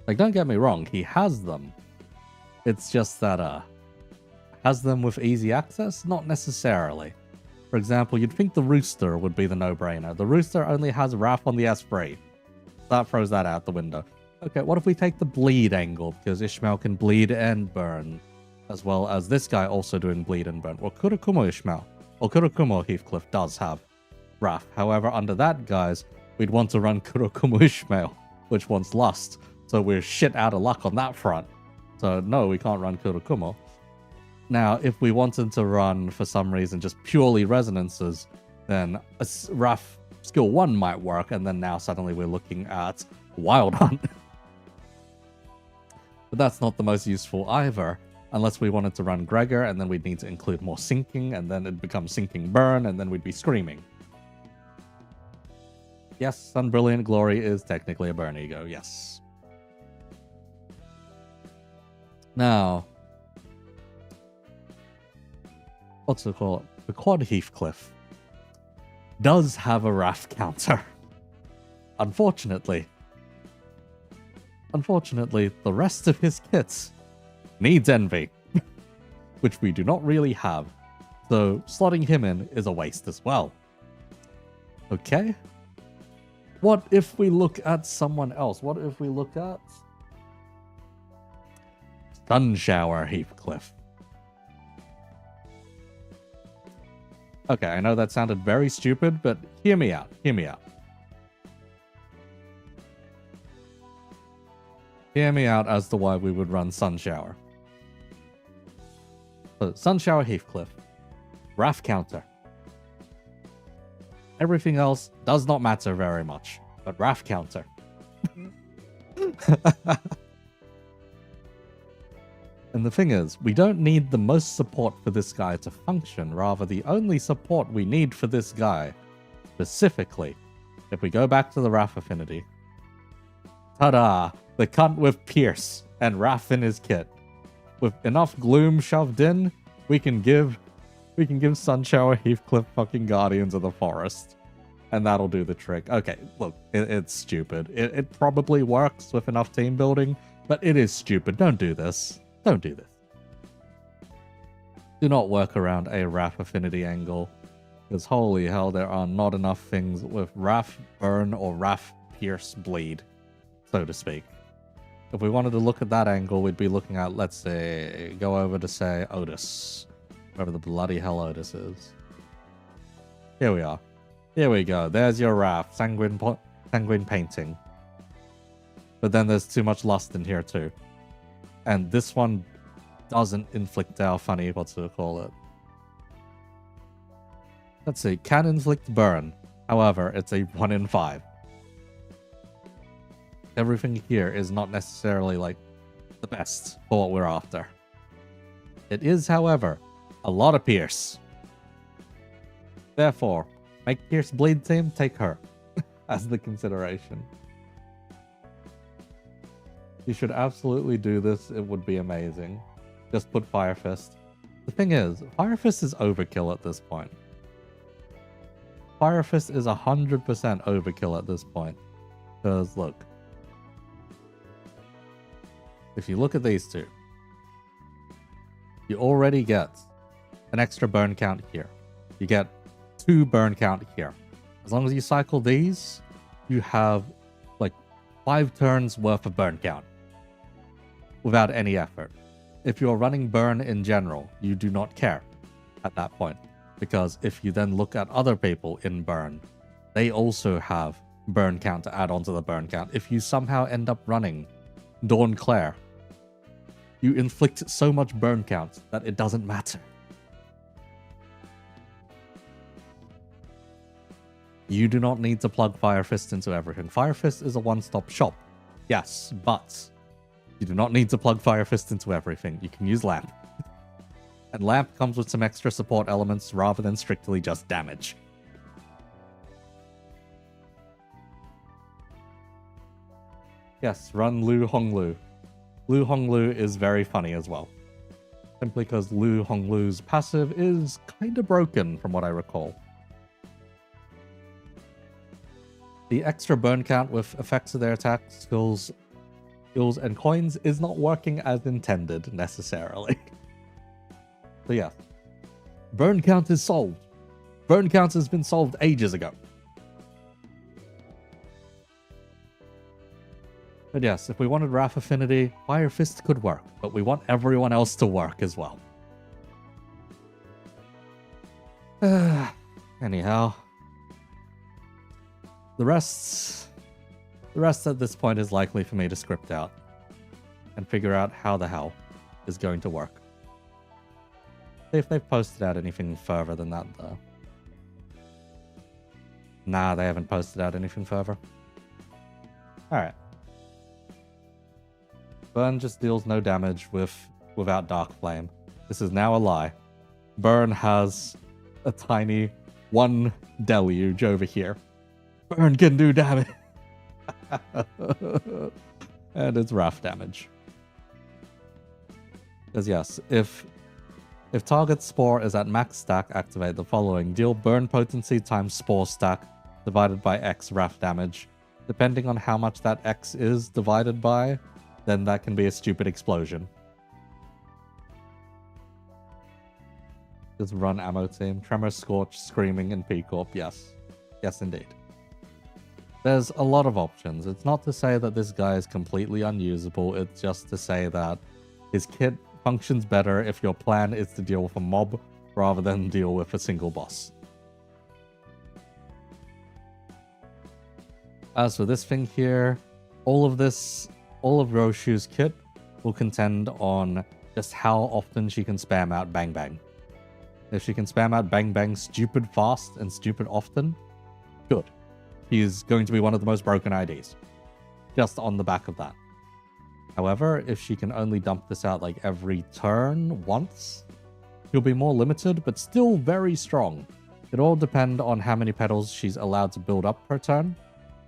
Like, don't get me wrong, he has them. It's just that, has them with easy access? Not necessarily. For example, you'd think the Rooster would be the no-brainer. The Rooster only has Wrath on the S3. That throws that out the window. Okay, what if we take the bleed angle? Because Ishmael can bleed and burn. As well as this guy also doing bleed and burn. Well, Kurokumo Ishmael. Or Kurokumo Heathcliff does have Wrath. However, under that, guys, we'd want to run Kurokumo Ishmael, which wants Lust. So we're shit out of luck on that front. So no, we can't run Kurokumo. Now, if we wanted to run, for some reason, just purely resonances, then a Wrath skill 1 might work, and then now suddenly we're looking at Wild Hunt. But that's not the most useful either, unless we wanted to run Gregor, and then we'd need to include more sinking, and then it'd become sinking burn, and then we'd be screaming. Yes, Unbrilliant Glory is technically a burn ego, yes. Now, what's it called? The Quad Heathcliff does have a Wrath counter. Unfortunately, the rest of his kit needs Envy, which we do not really have. So slotting him in is a waste as well. Okay. What if we look at someone else? What if we look at Sunshower Heathcliff? Okay, I know that sounded very stupid, but hear me out. Hear me out. Hear me out as to why we would run Sunshower. So, Sunshower Heathcliff. Wrath counter. Everything else does not matter very much, but Wrath counter. And the thing is, we don't need the most support for this guy to function. Rather, the only support we need for this guy, specifically, if we go back to the Wrath affinity, ta-da! The cunt with Pierce and Wrath in his kit. With enough gloom shoved in, we can give Sunshower Heathcliff fucking Guardians of the Forest. And that'll do the trick. Okay, look, it's stupid. It probably works with enough team building, but it is stupid. Don't do this. Don't do this. Do not work around a Wrath affinity angle. Because holy hell, there are not enough things with Wrath Burn or Wrath Pierce Bleed, so to speak. If we wanted to look at that angle, we'd be looking at, let's say, go over to, say, Otis. Wherever the bloody hell Otis is. Here we are. Here we go. There's your Wrath. Sanguine Painting. But then there's too much lust in here too. And this one doesn't inflict our funny, what's to call it? Let's see. Can inflict burn. However, it's a 1 in 5. Everything here is not necessarily, like, the best for what we're after. It is, however, a lot of Pierce. Therefore, make Pierce Bleed team, take her as the consideration. You should absolutely do this. It would be amazing. Just put Fire Fist. The thing is, Fire Fist is overkill at this point. Fire Fist is 100% overkill at this point. Because, look. If you look at these two, you already get an extra burn count here. You get 2 burn count here. As long as you cycle these, you have like 5 turns worth of burn count without any effort. If you're running burn in general, you do not care at that point. Because if you then look at other people in burn, they also have burn count to add on to the burn count. If you somehow end up running Dawn Claire, you inflict so much burn count that it doesn't matter. You do not need to plug Fire Fist into everything. Fire Fist is a one-stop shop. Yes, but you do not need to plug Fire Fist into everything. You can use Lamp. And Lamp comes with some extra support elements rather than strictly just damage. Yes, run Lu Honglu. Lu Honglu is very funny as well. Simply because Lu Honglu's passive is kind of broken from what I recall. The extra burn count with effects of their attack, skills, and coins is not working as intended necessarily. So yeah, burn count is solved. Burn count has been solved ages ago. But yes, if we wanted Wrath Affinity, Fire Fist could work, but we want everyone else to work as well. Anyhow, the rest at this point is likely for me to script out and figure out how the hell is going to work. See if they've posted out anything further than that, though. Nah, they haven't posted out anything further. Alright. Burn just deals no damage without Dark Flame. This is now a lie. Burn has a tiny 1 deluge over here. Burn can do damage. And it's wrath damage. Because yes, if target spore is at max stack, activate the following. Deal burn potency times spore stack divided by X wrath damage. Depending on how much that X is divided by, then that can be a stupid explosion. Just run ammo team. Tremor, Scorch, Screaming, and P-Corp. Yes. Yes, indeed. There's a lot of options. It's not to say that this guy is completely unusable. It's just to say that his kit functions better if your plan is to deal with a mob rather than deal with a single boss. As for this thing here, all of Roshu's kit will contend on just how often she can spam out Bang Bang. If she can spam out Bang Bang stupid fast and stupid often, good. He's going to be one of the most broken IDs. Just on the back of that. However, if she can only dump this out like every turn once, she'll be more limited, but still very strong. It all depends on how many petals she's allowed to build up per turn,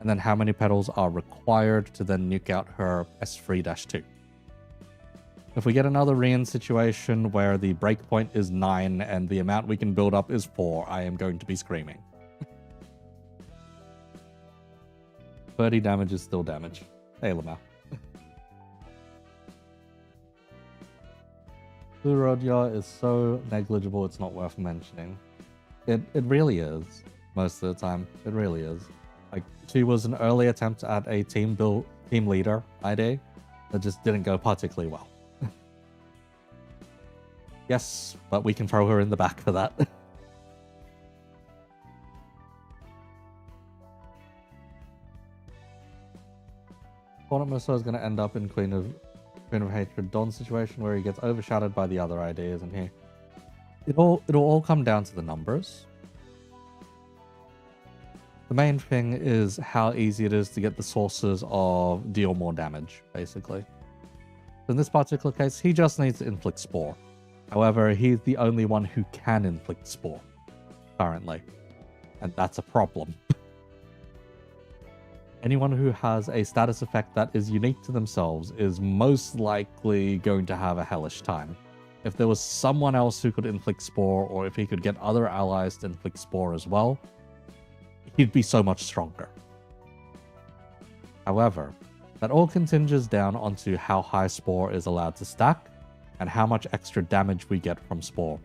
and then how many petals are required to then nuke out her S3-2. If we get another Rian situation where the breakpoint is 9 and the amount we can build up is 4, I am going to be screaming. 30 damage is still damage. Hey, Lamau. Blue Rodya is so negligible it's not worth mentioning. It really is. Most of the time. It really is. Like, she was an early attempt at a team leader ID that just didn't go particularly well. Yes, but we can throw her in the back for that. Portmaster is going to end up in Queen of Hatred Dawn situation where he gets overshadowed by the other ideas, and here it'll all come down to the numbers. The main thing is how easy it is to get the sources of deal more damage, basically. In this particular case, he just needs to inflict Spore. However, he's the only one who can inflict Spore currently, and that's a problem. Anyone who has a status effect that is unique to themselves is most likely going to have a hellish time. If there was someone else who could inflict Spore, or if he could get other allies to inflict Spore as well, he'd be so much stronger. However, that all contingents down onto how high Spore is allowed to stack, and how much extra damage we get from Spore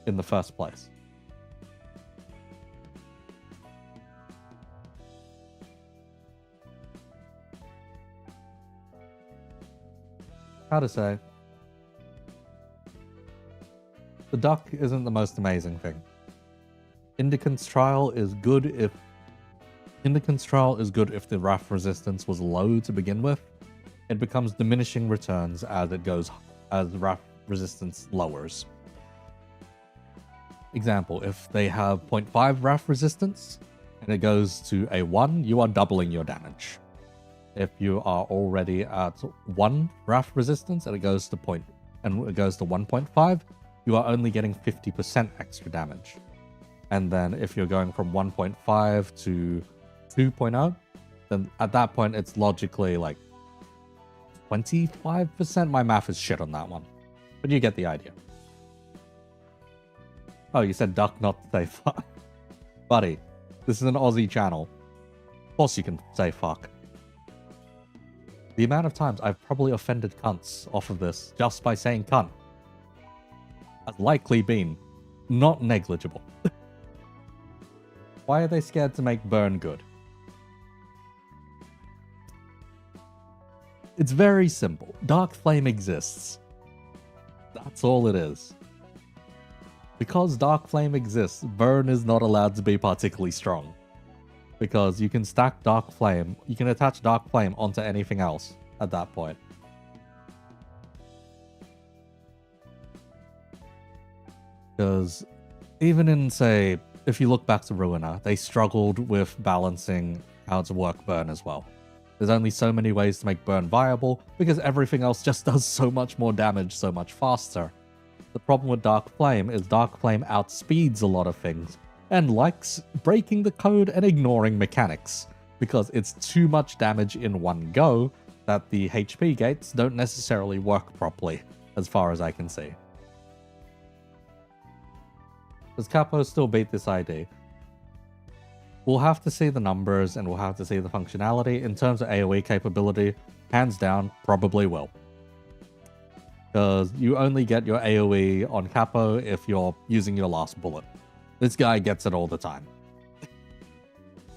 in the first place. How to say? The duck isn't the most amazing thing. Indicant's Trial is good if the Wrath resistance was low to begin with. It becomes diminishing returns as Wrath resistance lowers. Example, if they have 0.5 Wrath resistance and it goes to a 1, you are doubling your damage. If you are already at 1 Wrath resistance and it goes to 1.5, you are only getting 50% extra damage. And then if you're going from 1.5 to 2.0, then at that point it's logically like 25%. My math is shit on that one, but you get the idea. Oh, you said duck, not say fuck. Buddy, this is an Aussie channel. Of course you can say fuck. The amount of times I've probably offended cunts off of this just by saying cunt has likely been not negligible. Why are they scared to make burn good? It's very simple. Dark Flame exists. That's all it is. Because Dark Flame exists, burn is not allowed to be particularly strong. Because you can stack Dark Flame, you can attach Dark Flame onto anything else at that point. Because even in, say, if you look back to Ruiner, they struggled with balancing how to work burn as well. There's only so many ways to make burn viable, because everything else just does so much more damage so much faster. The problem with Dark Flame is Dark Flame outspeeds a lot of things, and likes breaking the code and ignoring mechanics, because it's too much damage in one go that the HP gates don't necessarily work properly, as far as I can see. Does Capo still beat this ID? We'll have to see the numbers and we'll have to see the functionality. In terms of AoE capability, hands down, probably will. Because you only get your AoE on Capo if you're using your last bullet. This guy gets it all the time.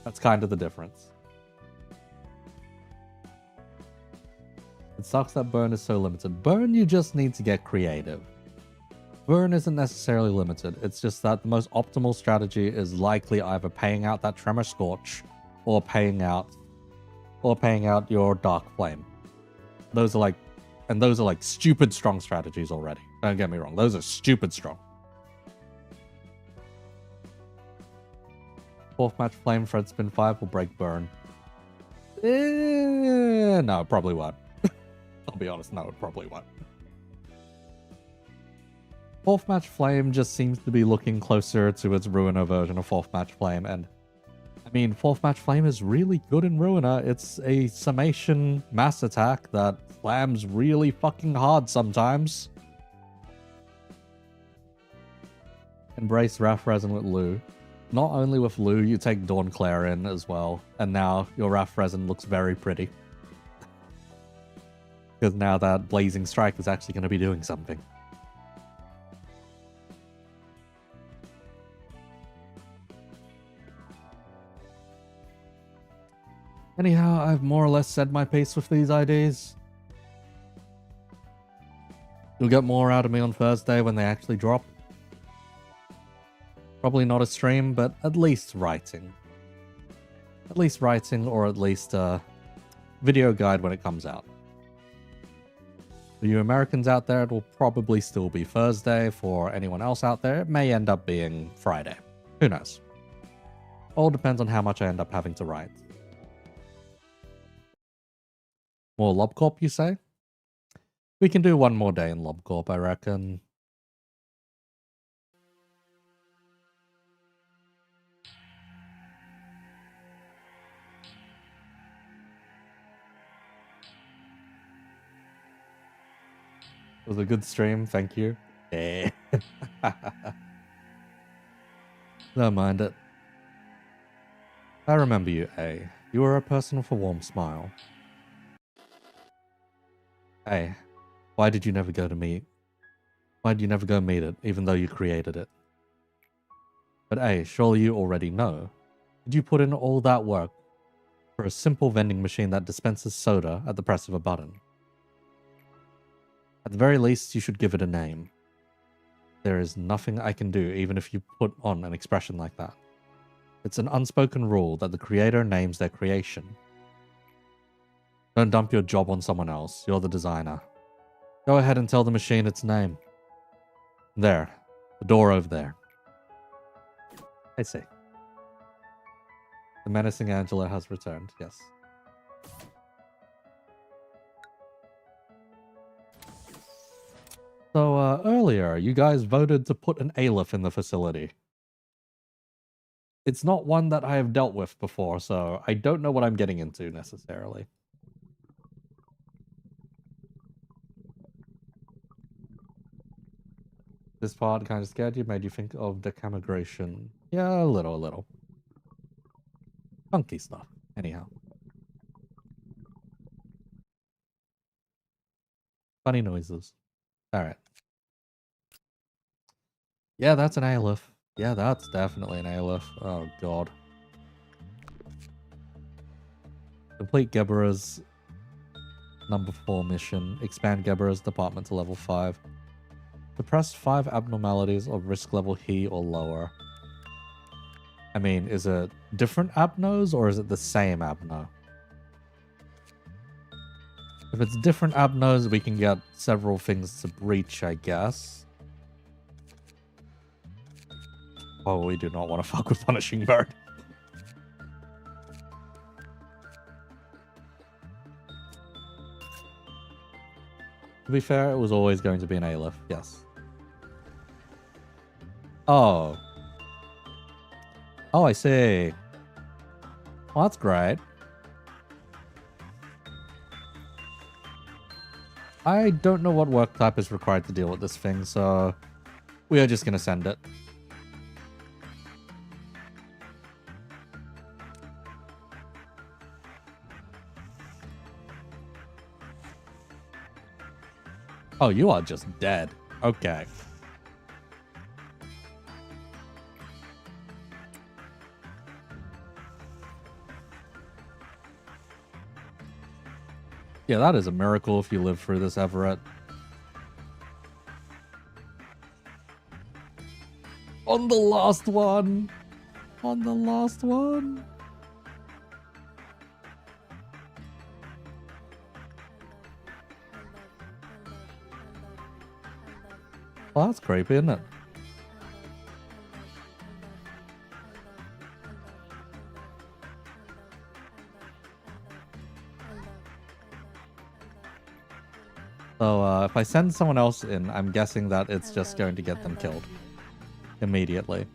That's kind of the difference. It sucks that burn is so limited. Burn, you just need to get creative. Burn isn't necessarily limited. It's just that the most optimal strategy is likely either paying out that Tremor Scorch or paying out your Dark Flame. Those are like stupid strong strategies already. Don't get me wrong. Those are stupid strong. Fourth match Flame Fred Spin 5 will break Burn. No, probably won't. I'll be honest, no, it probably won't. Fourth Match Flame just seems to be looking closer to its Ruiner version of Fourth Match Flame, and I mean, Fourth Match Flame is really good in Ruiner. It's a summation mass attack that slams really fucking hard sometimes. Embrace Wrath Resin with Lu. Not only with Lu, you take Dawn Claire in as well, and now your Wrath Resin looks very pretty. Because now that Blazing Strike is actually going to be doing something. Anyhow, I've more or less said my piece with these IDs. You'll get more out of me on Thursday when they actually drop. Probably not a stream, but at least writing. At least writing, or at least a video guide when it comes out. For you Americans out there, it will probably still be Thursday. For anyone else out there, it may end up being Friday. Who knows? All depends on how much I end up having to write. More Lobcorp, you say? We can do one more day in Lobcorp, I reckon. It was a good stream, thank you. Yeah. Don't mind it. I remember you, A. You were a person with a warm smile. Hey, why did you never go to meet? Why did you never go meet it, even though you created it? But hey, surely you already know. Did you put in all that work for a simple vending machine that dispenses soda at the press of a button? At the very least, you should give it a name. There is nothing I can do, even if you put on an expression like that. It's an unspoken rule that the creator names their creation. Don't dump your job on someone else. You're the designer. Go ahead and tell the machine its name. There. The door over there. I see. The menacing Angela has returned. Yes. So, earlier, you guys voted to put an Aleph in the facility. It's not one that I have dealt with before, so I don't know what I'm getting into, necessarily. This part kind of scared you, made you think of decamigration. Yeah, a little. Funky stuff, anyhow. Funny noises. Alright. Yeah, that's an Aleph. Yeah, that's definitely an Aleph. Oh, God. Complete Gebera's number 4 mission. Expand Gebera's department to level 5. Suppress 5 abnormalities of risk level he or lower. I mean, is it different abnos or is it the same abno? If it's different abnos, we can get several things to breach, I guess. Oh, we do not want to fuck with Punishing Bird. To be fair, it was always going to be an Aleph, yes. Oh. Oh, I see. Well, that's great. I don't know what work type is required to deal with this thing, so we are just going to send it. Oh, you are just dead. Okay. Yeah, that is a miracle if you live through this, Everett. On the last one. On the last one. Well, that's creepy, isn't it? So if I send someone else in, I'm guessing that it's just going to get them killed immediately.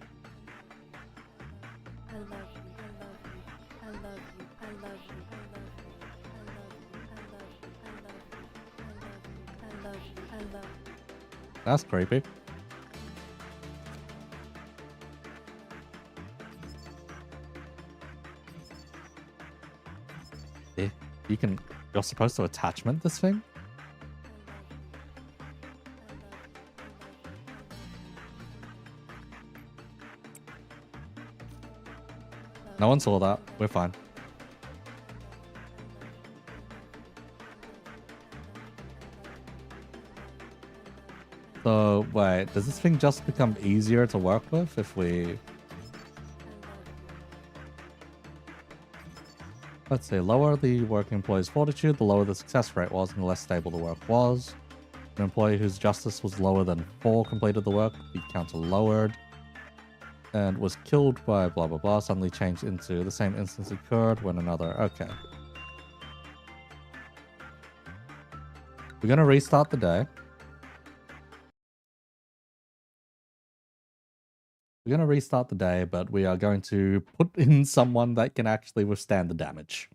That's creepy. You're supposed to attachment this thing? No one saw that. We're fine. So, wait, does this thing just become easier to work with if we... Let's say lower the working employee's fortitude, the lower the success rate was and the less stable the work was. An employee whose justice was lower than 4 completed the work, the counter lowered, and was killed by blah blah blah, suddenly changed into the same instance occurred when another... Okay. We're gonna restart the day. We're going to restart the day, but we are going to put in someone that can actually withstand the damage.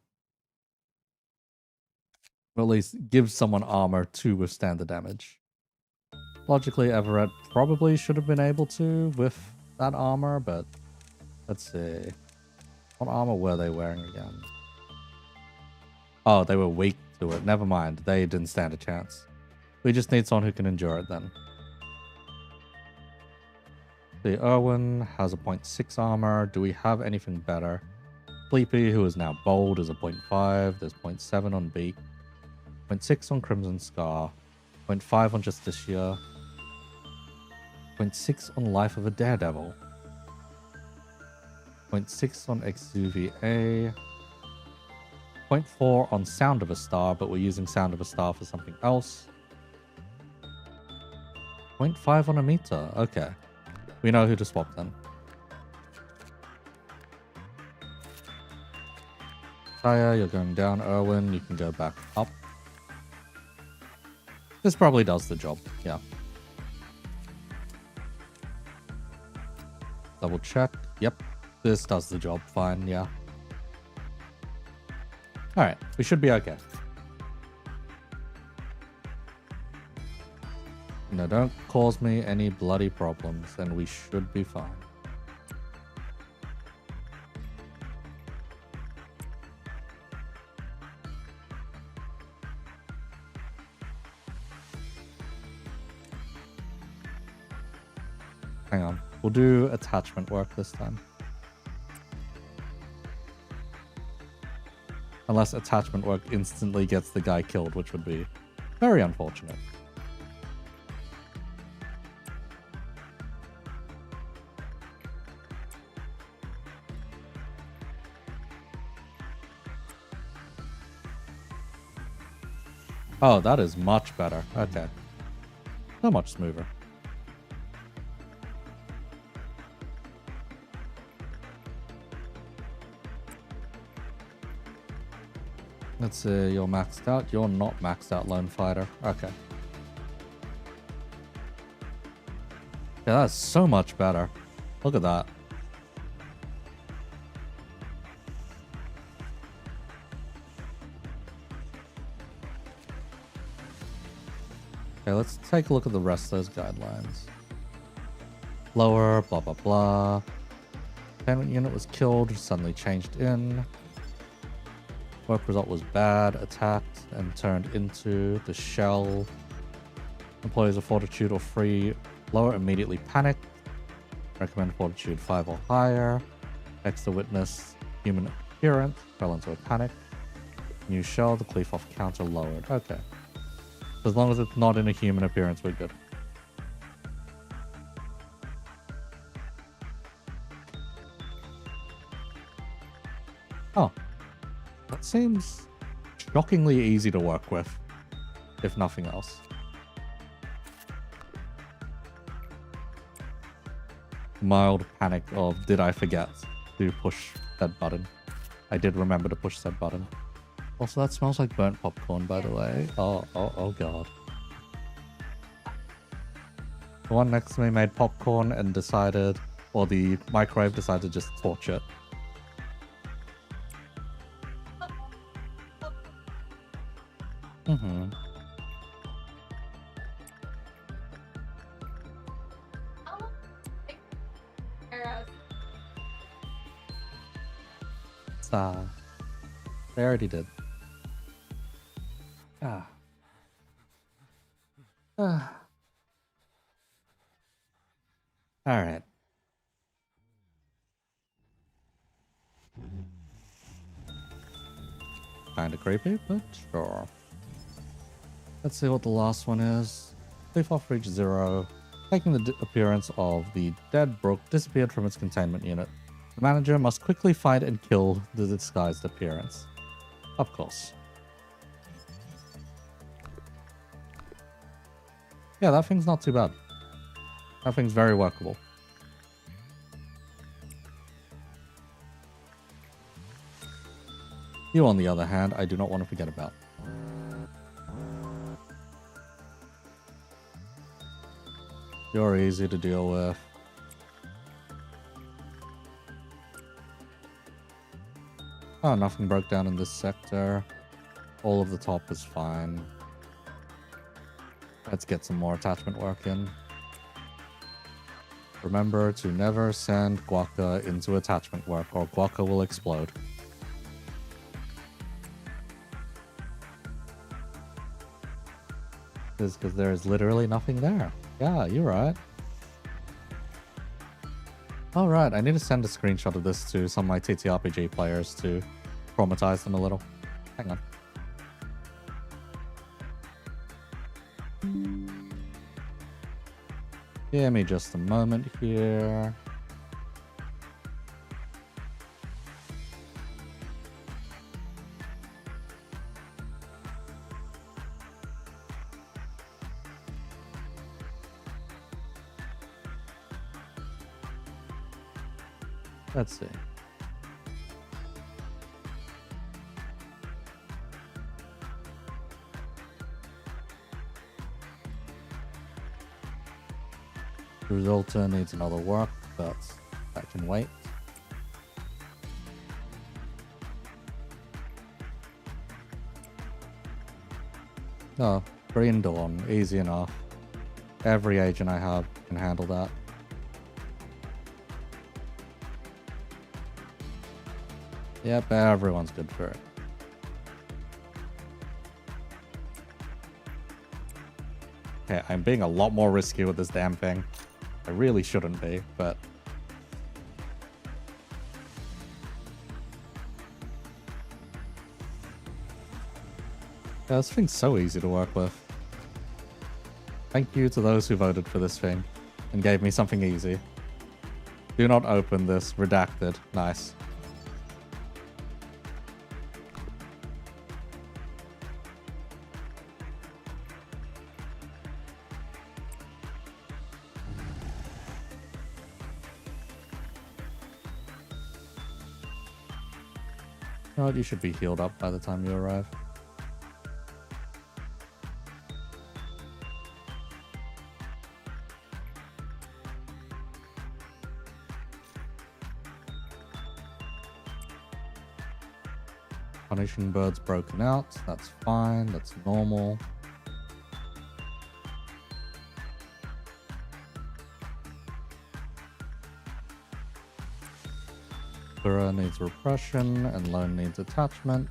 Or at least give someone armor to withstand the damage. Logically, Everett probably should have been able to with that armor, but let's see. What armor were they wearing again? Oh, they were weak to it. Never mind. They didn't stand a chance. We just need someone who can endure it then. The Irwin has a 0.6 armor. Do we have anything better? Sleepy, who is now bold, is a 0.5. There's 0.7 on Beak. 0.6 on Crimson Scar. 0.5 on Justicia. 0.6 on Life of a Daredevil. 0.6 on Exuviae. 0.4 on Sound of a Star, but we're using Sound of a Star for something else. 0.5 on Amita. Okay. We know who to swap then. Taya, you're going down. Irwin, you can go back up. This probably does the job. Yeah. Double check. Yep. This does the job. Fine. Yeah. Alright. We should be okay. No, don't cause me any bloody problems, and we should be fine. Hang on. We'll do attachment work this time. Unless attachment work instantly gets the guy killed, which would be very unfortunate. Oh, that is much better. Okay. So much smoother. Let's see, you're maxed out. You're not maxed out, Lone Fighter. Okay. Yeah, that's so much better. Look at that. Okay, let's take a look at the rest of those guidelines. Lower, blah blah blah. Containment unit was killed, suddenly changed in. Work result was bad, attacked, and turned into the shell. Employees of fortitude or free, lower immediately panicked. Recommend fortitude 5 or higher. Extra witness, human appearance, fell into a panic. New shell, the cleave off counter lowered. Okay. As long as it's not in a human appearance, we're good. Oh. That seems shockingly easy to work with, if nothing else. Mild panic of, did I forget to push that button? I did remember to push that button. Also, that smells like burnt popcorn, by the way. Oh god. The one next to me made popcorn and decided, or the microwave decided to just torch it. Mm-hmm. They already did. Alright. Kinda creepy, but sure. Let's see what the last one is. Cleave off reach 0. Taking the appearance of the dead brook disappeared from its containment unit. The manager must quickly find and kill the disguised appearance. Of course. Yeah, that thing's not too bad. That thing's very workable. You, on the other hand, I do not want to forget about. You're easy to deal with. Oh, nothing broke down in this sector. All of the top is fine. Let's get some more attachment work in. Remember to never send Guaca into attachment work or Guaca will explode. This is because there is literally nothing there. Yeah, you're right. Alright, I need to send a screenshot of this to some of my TTRPG players to traumatize them a little. Hang on. Give me just a moment here. Let's see. The resulter needs another work, but that can wait. Oh, Green Dawn, easy enough. Every agent I have can handle that. Yep, everyone's good for it. Okay, I'm being a lot more risky with this damn thing. I really shouldn't be, but... yeah, this thing's so easy to work with. Thank you to those who voted for this thing and gave me something easy. Do not open this. Redacted. Nice. You know what, you should be healed up by the time you arrive. Punishing bird's broken out. That's fine. That's normal. Quira needs repression, and Lone needs attachment.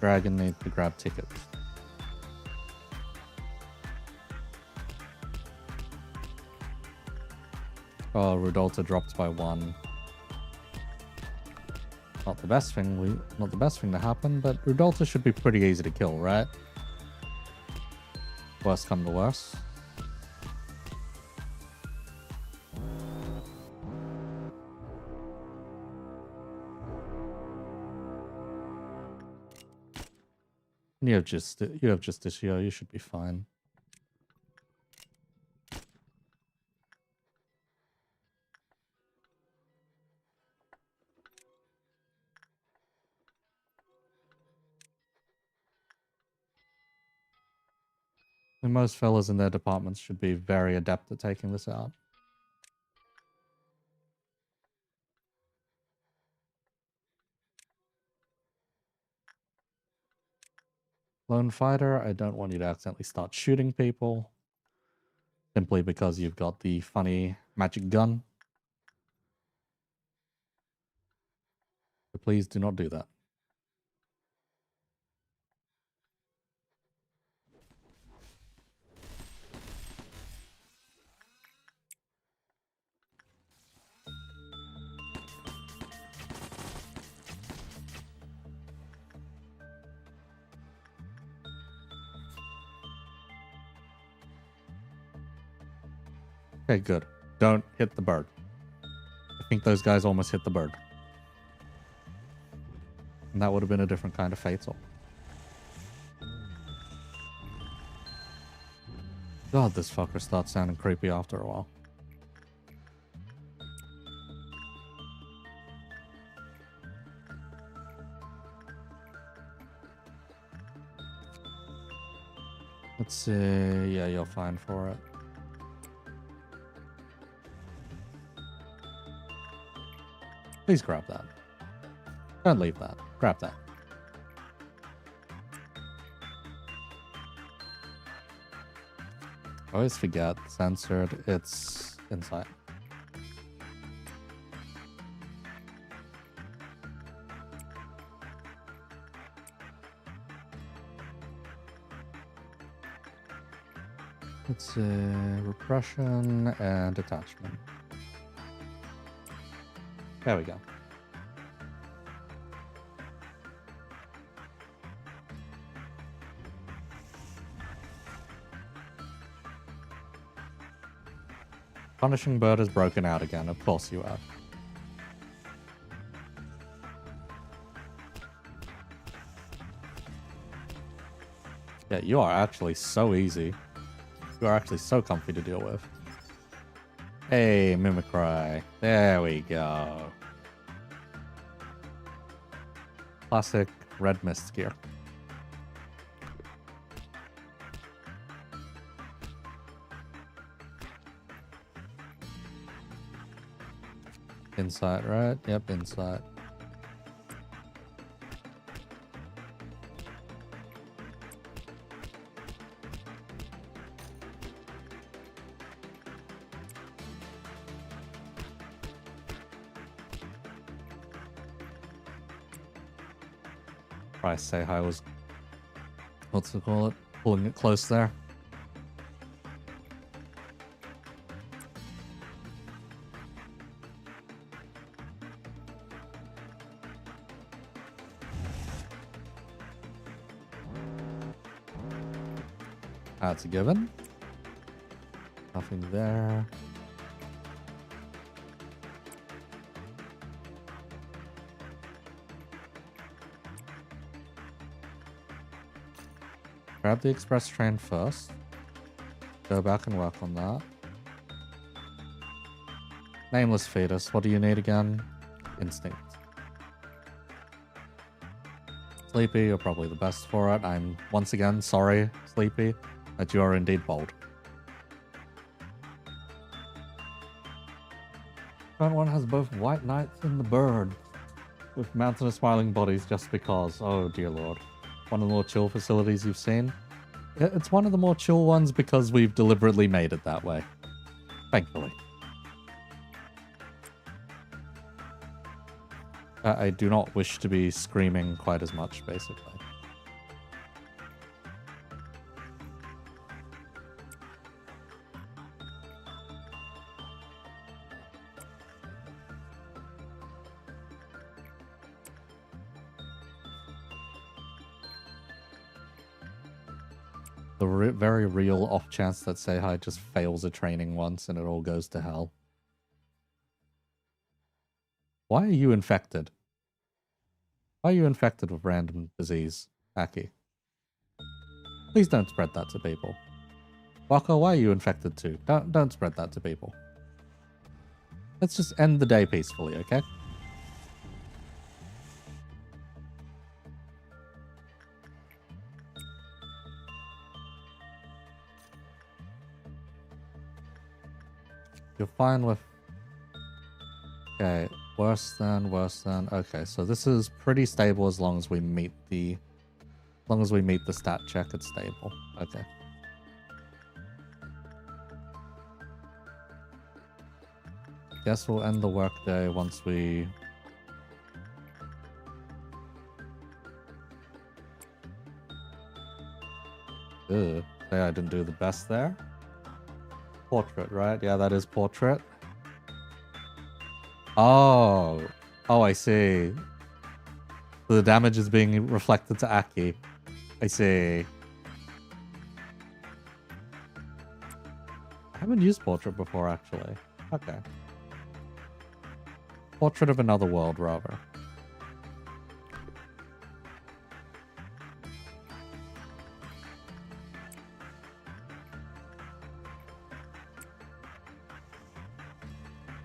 Dragon needs to grab tickets. Oh, Rudolta dropped by 1. Not the best thing to happen, but Rudolta should be pretty easy to kill, right? Worst come to worst. You have Justitio, you should be fine. And most fellas in their departments should be very adept at taking this out. Lone Fighter, I don't want you to accidentally start shooting people. Simply because you've got the funny magic gun. So please do not do that. Okay, good. Don't hit the bird. I think those guys almost hit the bird. And that would have been a different kind of fatal. God, this fucker starts sounding creepy after a while. Let's see. Yeah, you're fine for it. Please grab that. Don't leave that. Grab that. I always forget. Censored. It's inside. It's repression and attachment. There we go. Punishing Bird has broken out again. Of course you have. Yeah, you are actually so easy. You are actually so comfy to deal with. Hey, Mimicry. There we go. Classic red mist gear. Insight, right? Yep, insight. I say I was, what's it call it? Pulling it close there. That's a given. Nothing there. Grab the express train first. Go back and work on that. Nameless fetus. What do you need again? Instinct. Sleepy, you're probably the best for it. I'm once again sorry, Sleepy, that you are indeed bold. Front one has both White Knights and the Bird, with Mountain of Smiling Bodies just because. Oh dear lord. One of the more chill facilities you've seen. It's one of the more chill ones because we've deliberately made it that way. Thankfully. I do not wish to be screaming quite as much, basically. The very real off chance that Seihai just fails a training once and it all goes to hell. Why are you infected? Why are you infected with random disease, Aki? Please don't spread that to people. Wako, why are you infected too? Don't spread that to people. Let's just end the day peacefully, okay? You're fine with... Okay, worse than. Okay, so this is pretty stable as long as we meet the... As long as we meet the stat check, it's stable. Okay. Guess we'll end the workday once we... Ugh, say I didn't do the best there. Portrait, right? Yeah, that is portrait. Oh. Oh, I see. So the damage is being reflected to Aki. I see. I haven't used portrait before, actually. Okay. Portrait of another world, rather.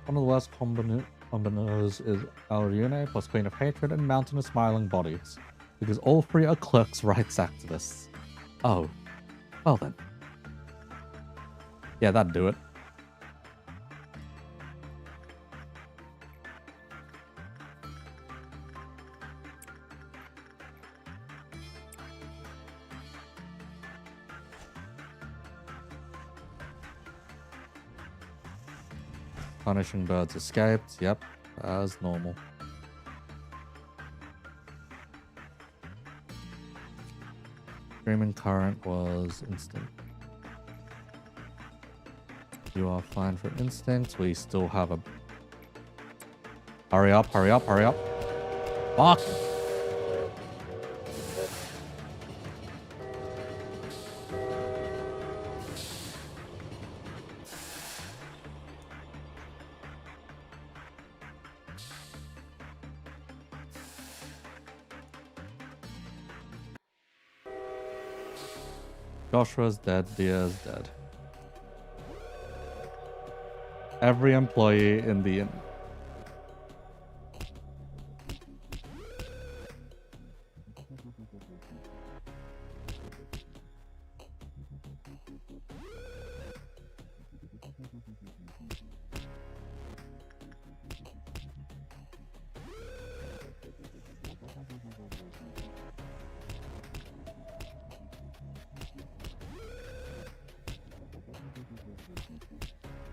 One of the worst combiners is Auriune plus Queen of Hatred and Mountain of Smiling Bodies, because all three are clerks' rights activists. Oh. Well then. Yeah, that'd do it. Punishing birds escaped. Yep, as normal. Screaming current was instant. You are fine for instinct. We still have a... Hurry up, hurry up, hurry up. Fuck! Joshua's dead, Dia's dead. Every employee in the inn.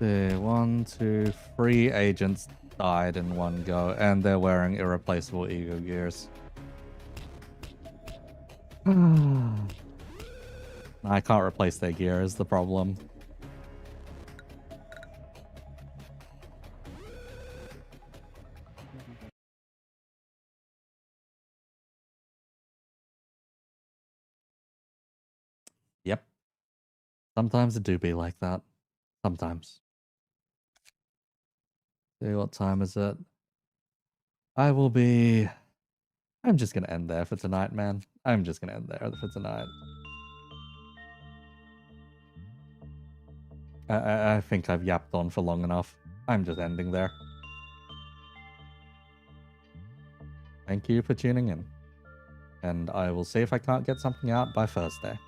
The 1, 2, 3 agents died in one go, and they're wearing irreplaceable ego gears. I can't replace their gear is the problem. Yep. Sometimes it do be like that. Sometimes. See, what time is it? I'm just gonna end there for tonight, man. I'm just gonna end there for tonight. I think I've yapped on for long enough. I'm just ending there. Thank you for tuning in. And I will see if I can't get something out by Thursday.